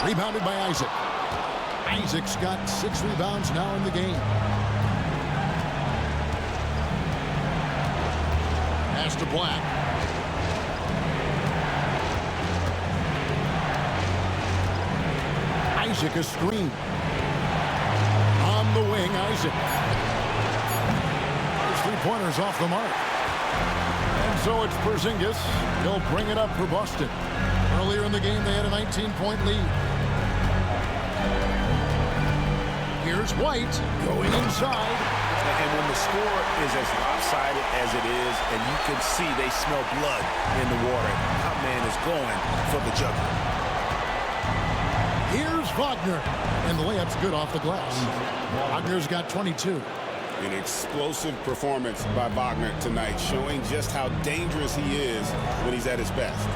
Rebounded by Isaac. Isaac's got 6 rebounds now in the game. Pass to Black. Isaac a screen. On the wing, Isaac. His 3-pointers off the mark. And so it's Porzingis. He'll bring it up for Boston. Earlier in the game, they had a 19-point lead. Here's White going inside. And when the score is as lopsided as it is, and you can see they smell blood in the water, our man is going for the jugular. Here's Wagner. And the layup's good off the glass. Wagner's got 22. An explosive performance by Wagner tonight, showing just how dangerous he is when he's at his best.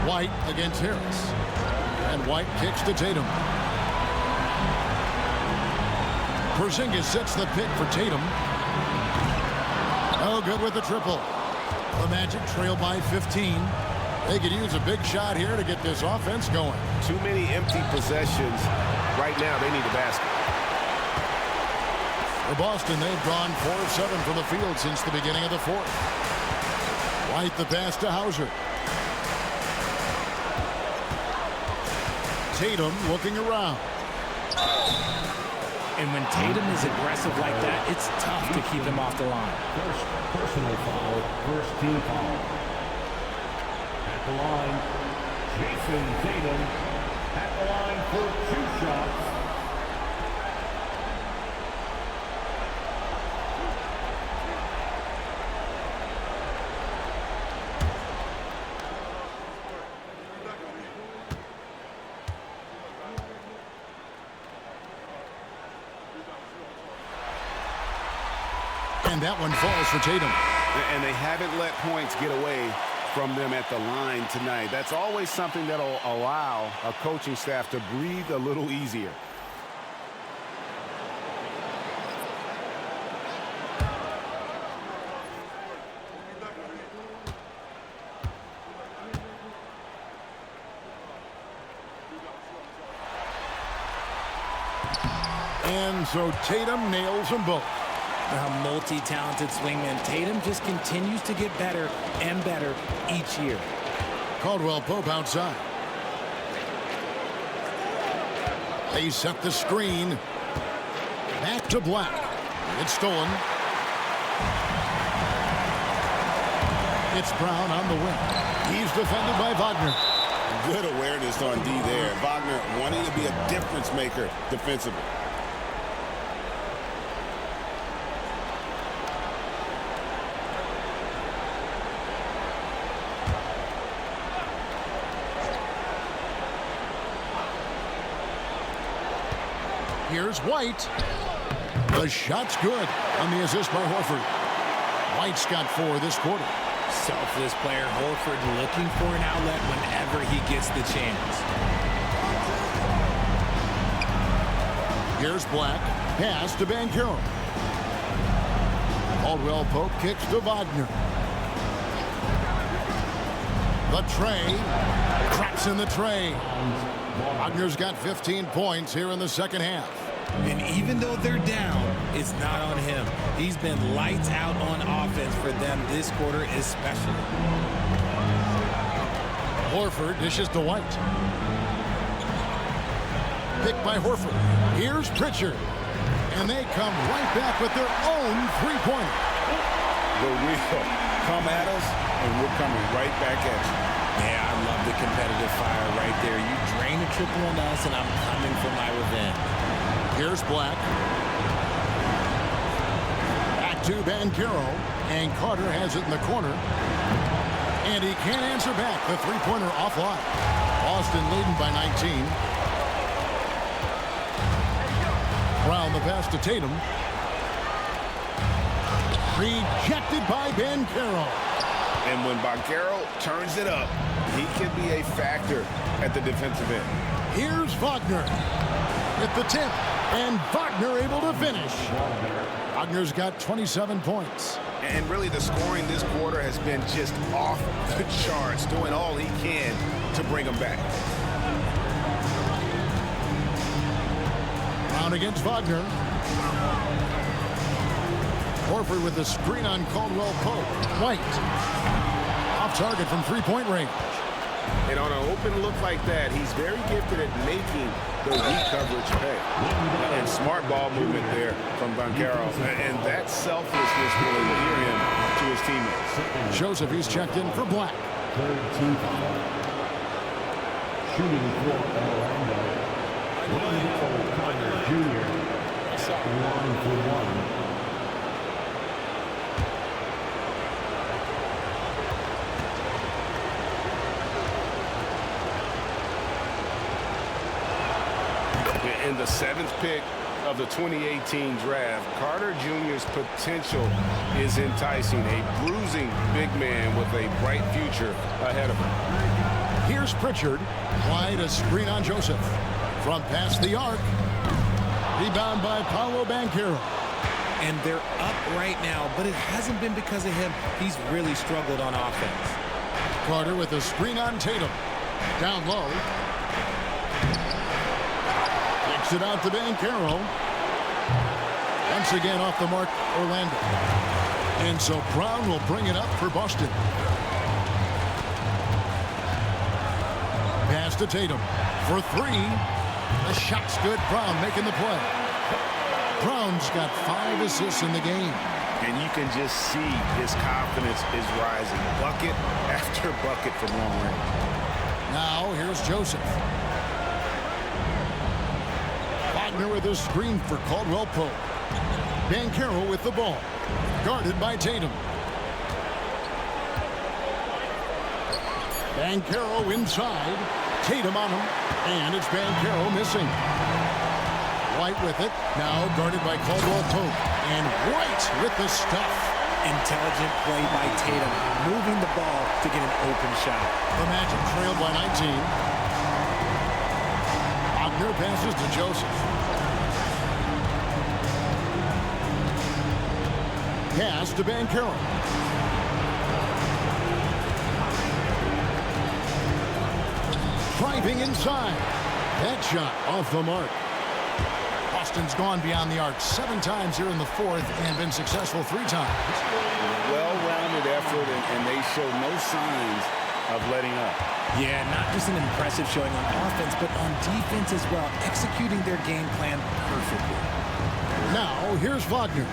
White against Harris. And White kicks to Tatum. Porzingis sets the pick for Tatum. Oh, good with the triple. The Magic trail by 15. They could use a big shot here to get this offense going. Too many empty possessions. Right now, they need a basket. For Boston, they've gone 4 of 7 from the field since the beginning of the 4th. White the pass to Hauser. Tatum looking around. And when Tatum is aggressive like that, it's tough to keep him off the line. First personal foul, first team foul. At the line, Jason Tatum. At the line for 2 shots. And that one falls for Tatum. And they haven't let points get away from them at the line tonight. That's always something that'll allow a coaching staff to breathe a little easier. And so Tatum nails them both. A multi-talented swingman. Tatum just continues to get better and better each year. Caldwell Pope outside. They set the screen. Back to Black. It's stolen. It's Brown on the wing. He's defended by Wagner. Good awareness on D there. Wagner wanting to be a difference maker defensively. Here's White. The shot's good on the assist by Horford. White's got 4 this quarter. Selfless player Horford looking for an outlet whenever he gets the chance. Here's Black. Pass to Banchero. Caldwell Pope kicks to Wagner. The tray. Traps in the tray. Wagner's got 15 points here in the second half. And even though they're down, it's not on him. He's been lights out on offense for them this quarter especially. Horford dishes to White. Picked by Horford. Here's Pritchard. And they come right back with their own three-pointer. The real come at us, and we're coming right back at you. Yeah, I love the competitive fire right there. You drain a triple on us, and I'm coming for my revenge. Here's Black. Back to Banchero. And Carter has it in the corner. And he can't answer back. The three-pointer offline. Boston leading by 19. Brown the pass to Tatum. Rejected by Banchero. And when Banchero turns it up, he can be a factor at the defensive end. Here's Wagner at the tip. And Wagner able to finish. Wagner's got 27 points. And really the scoring this quarter has been just off the charts, doing all he can to bring them back. Brown against Wagner. Horford with the screen on Caldwell Pope. White. Off target from three-point range. And on an open look like that, he's very gifted at making the weak coverage pay. And smart ball movement there from Banchero. And that selflessness will endear him to his teammates. Joseph, he's checked in for Black. Third team foul. Shooting for Orlando. Wendell Carter Jr. Line for one. In the 7th pick of the 2018 draft, Carter Jr.'s potential is enticing. A bruising big man with a bright future ahead of him. Here's Pritchard. Wide a screen on Joseph. From past the arc. Rebound by Paolo Banchero. And they're up right now, but it hasn't been because of him. He's really struggled on offense. Carter with a screen on Tatum. Down low. Kicks it out to Banchero. Once again off the mark, Orlando. And so Brown will bring it up for Boston. Pass to Tatum for three. The shot's good. Brown making the play. Brown's got 5 assists in the game. And you can just see his confidence is rising. Bucket after bucket from long range. Now here's Joseph. Wagner with a screen for Caldwell Pope. Banchero with the ball. Guarded by Tatum. Banchero inside. Tatum on him. And it's Banchero missing. White with it. Now guarded by Caldwell Pope. And White with the stuff. Intelligent play by Tatum. Moving the ball to get an open shot. The Magic trailed by 19. Wagner passes to Joseph. Pass to Banchero. Driving inside. That shot off the mark. Boston's gone beyond the arc 7 times here in the 4th and been successful 3 times. Well-rounded effort, and they show no signs of letting up. Yeah, not just an impressive showing on offense, but on defense as well, executing their game plan perfectly. Now, here's Wagner.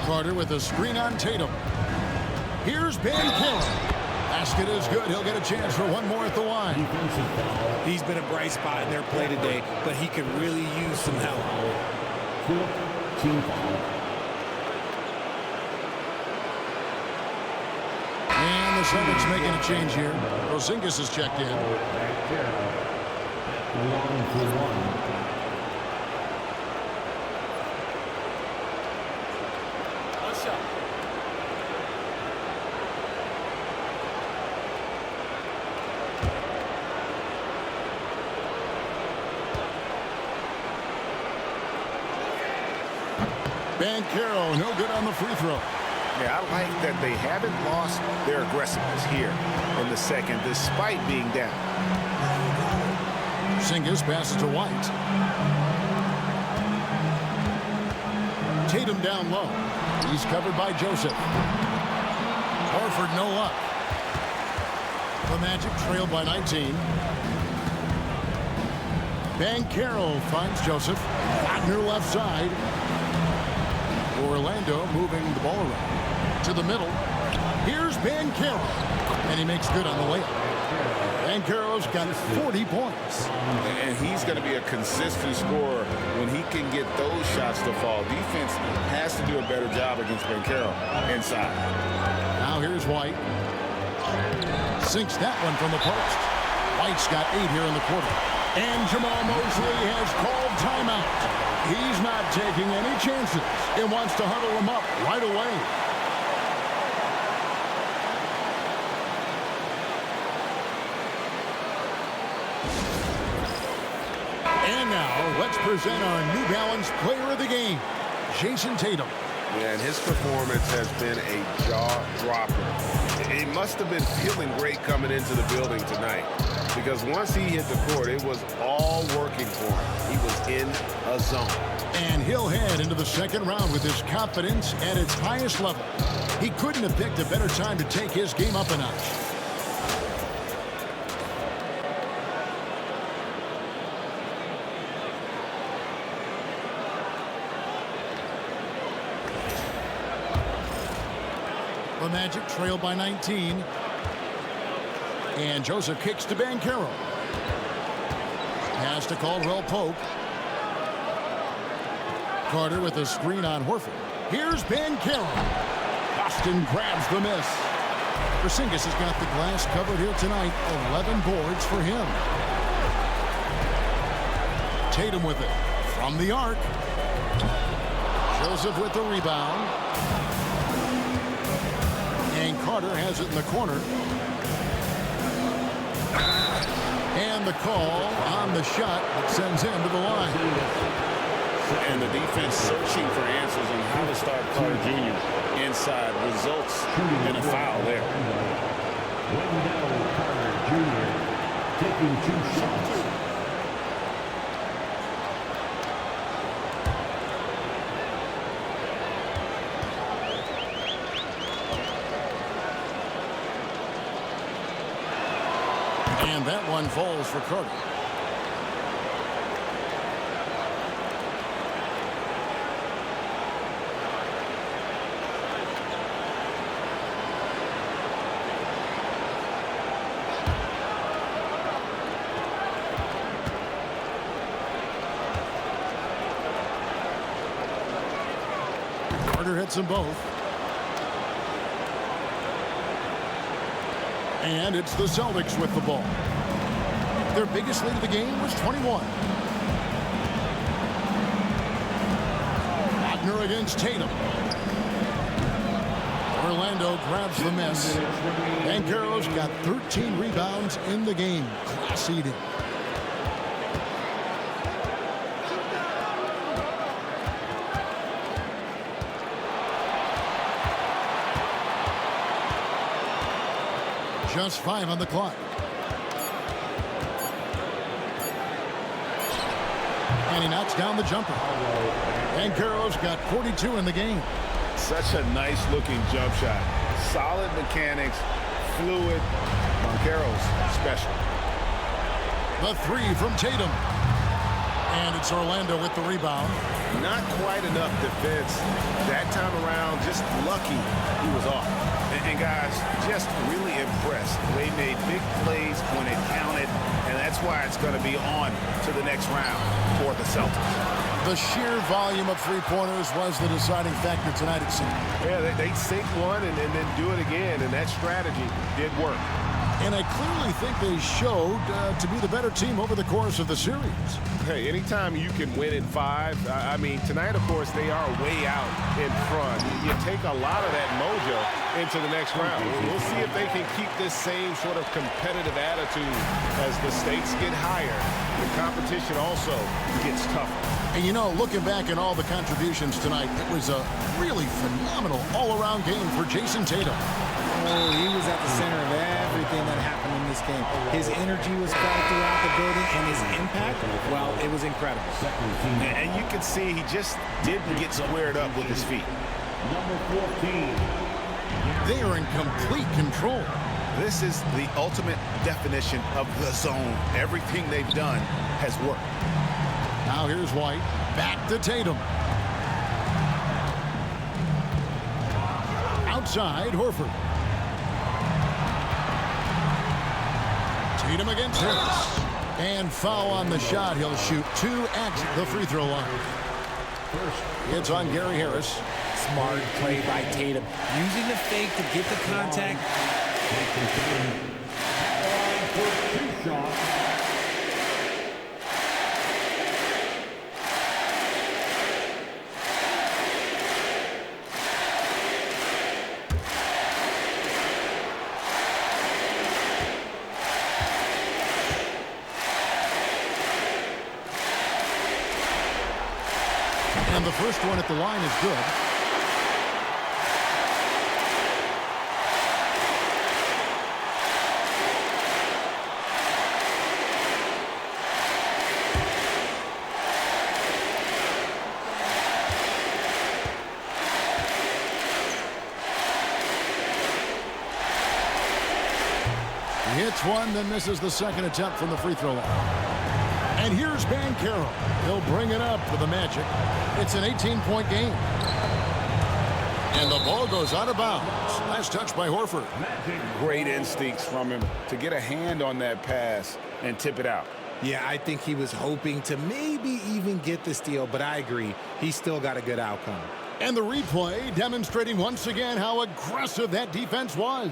Carter with a screen on Tatum. Here's Banchero. Basket is good. He'll get a chance for one more at the line. He's been a bright spot in their play today, but he could really use some help. Team foul. And the Celtics making a change here. Porzingis is checked in. Line for one. Banchero, no good on the free throw. Yeah, I like that they haven't lost their aggressiveness here in the second, despite being down. Porzingis passes to White. Tatum down low. He's covered by Joseph. Horford no luck. The Magic trail by 19. Banchero finds Joseph. Wagner left side. Orlando moving the ball around to the middle. Here's Banchero, and he makes good on the layup. Banchero's got 40 points. And he's going to be a consistent scorer when he can get those shots to fall. Defense has to do a better job against Banchero inside. Now here's White. Sinks that one from the post. White's got 8 here in the quarter. And Jamal Mosley has called timeout. He's not taking any chances and wants to huddle him up right away. And now, let's present our New Balance Player of the Game, Jason Tatum. Yeah, and his performance has been a jaw-dropper. He must have been feeling great coming into the building tonight, because once he hit the court, it was all working for him. He was in a zone. And he'll head into the second round with his confidence at its highest level. He couldn't have picked a better time to take his game up a notch. The Magic trail by 19. And Joseph kicks to Banchero. Pass to Caldwell Pope. Carter with a screen on Horford. Here's Banchero. Boston grabs the miss. Porzingis has got the glass covered here tonight. 11 boards for him. Tatum with it from the arc. Joseph with the rebound. And Carter has it in the corner. And the call on the shot that sends him to the line. And the defense searching for answers on how to start Carter Jr. inside results in a foul there. Wendell Carter Jr. taking 2 shots. And that one falls for Carter. Carter hits them both. And it's the Celtics with the ball. Their biggest lead of the game was 21. Wagner against Tatum. Orlando grabs the miss. Banchero's got 13 rebounds in the game. Class eating. Just 5 on the clock. And he knocks down the jumper. Banchero's got 42 in the game. Such a nice-looking jump shot. Solid mechanics, fluid. Banchero's special. The 3 from Tatum. And it's Orlando with the rebound. Not quite enough defense. That time around, just lucky he was off. And guys, just really impressed. They made big plays when it counted, and that's why it's going to be on to the next round for the Celtics. The sheer volume of three-pointers was the deciding factor tonight, it seemed. Yeah, they sink one and then do it again, and that strategy did work. And I clearly think they showed to be the better team over the course of the series. Hey, anytime you can win in 5, I mean, tonight, of course, they are way out in front. You take a lot of that mojo into the next round. We'll see if they can keep this same sort of competitive attitude as the stakes get higher. The competition also gets tougher. And you know, looking back at all the contributions tonight, it was a really phenomenal all-around game for Jason Tatum. Oh, he was at the center of everything that happened in this game. His energy was felt throughout the building, and his impact, well, it was incredible. And you can see he just didn't get squared up with his feet. Number 14. They are in complete control. This is the ultimate definition of the zone. Everything they've done has worked. Now here's White. Back to Tatum. Outside, Horford. Tatum against Harris. And foul on the shot. He'll shoot 2 at the free throw line. It's on Gary Harris. Smart play by Tatum. Using the fake to get the contact. For 2 shots. And the first one at the line is good. He hits one, then misses the second attempt from the free throw line. And here's Banchero. He'll bring it up for the Magic. It's an 18-point game. And the ball goes out of bounds. Nice touch by Horford. Great instincts from him to get a hand on that pass and tip it out. Yeah, I think he was hoping to maybe even get the steal, but I agree. He still got a good outcome. And the replay demonstrating once again how aggressive that defense was.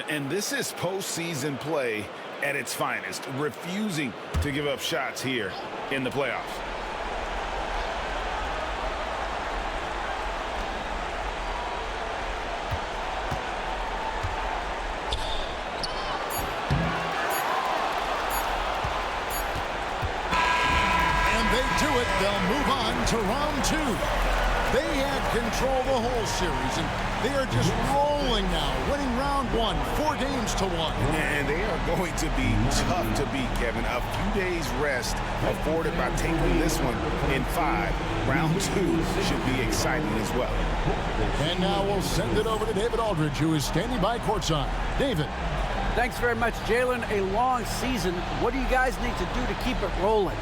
And this is postseason play at its finest, refusing to give up shots here in the playoffs. And they do it. They'll move on to round 2. They had control the whole series, and they are just rolling now, winning round 1, 4 games to 1. And they are going to be tough to beat, Kevin. A few days rest afforded by taking this one in 5. Round 2 should be exciting as well. And now we'll send it over to David Aldridge, who is standing by courtside. David. Thanks very much, Jalen. A long season. What do you guys need to do to keep it rolling?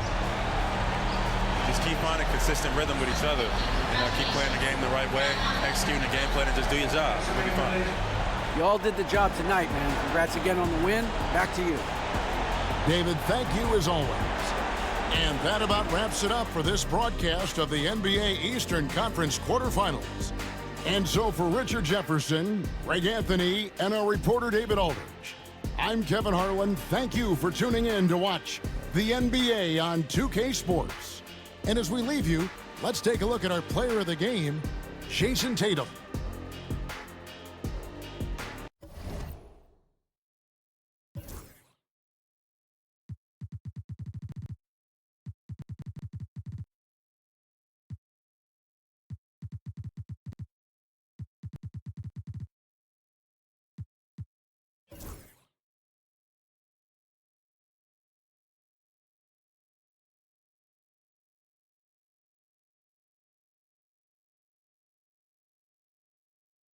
Just keep finding consistent rhythm with each other. You know, keep playing the game the right way, executing the game plan, and just do your job. It'll be fun. You all did the job tonight, man. Congrats again on the win. Back to you. David, thank you as always. And that about wraps it up for this broadcast of the NBA Eastern Conference quarterfinals. And so for Richard Jefferson, Greg Anthony, and our reporter David Aldridge, I'm Kevin Harlan. Thank you for tuning in to watch the NBA on 2K Sports. And as we leave you, let's take a look at our player of the game, Jason Tatum.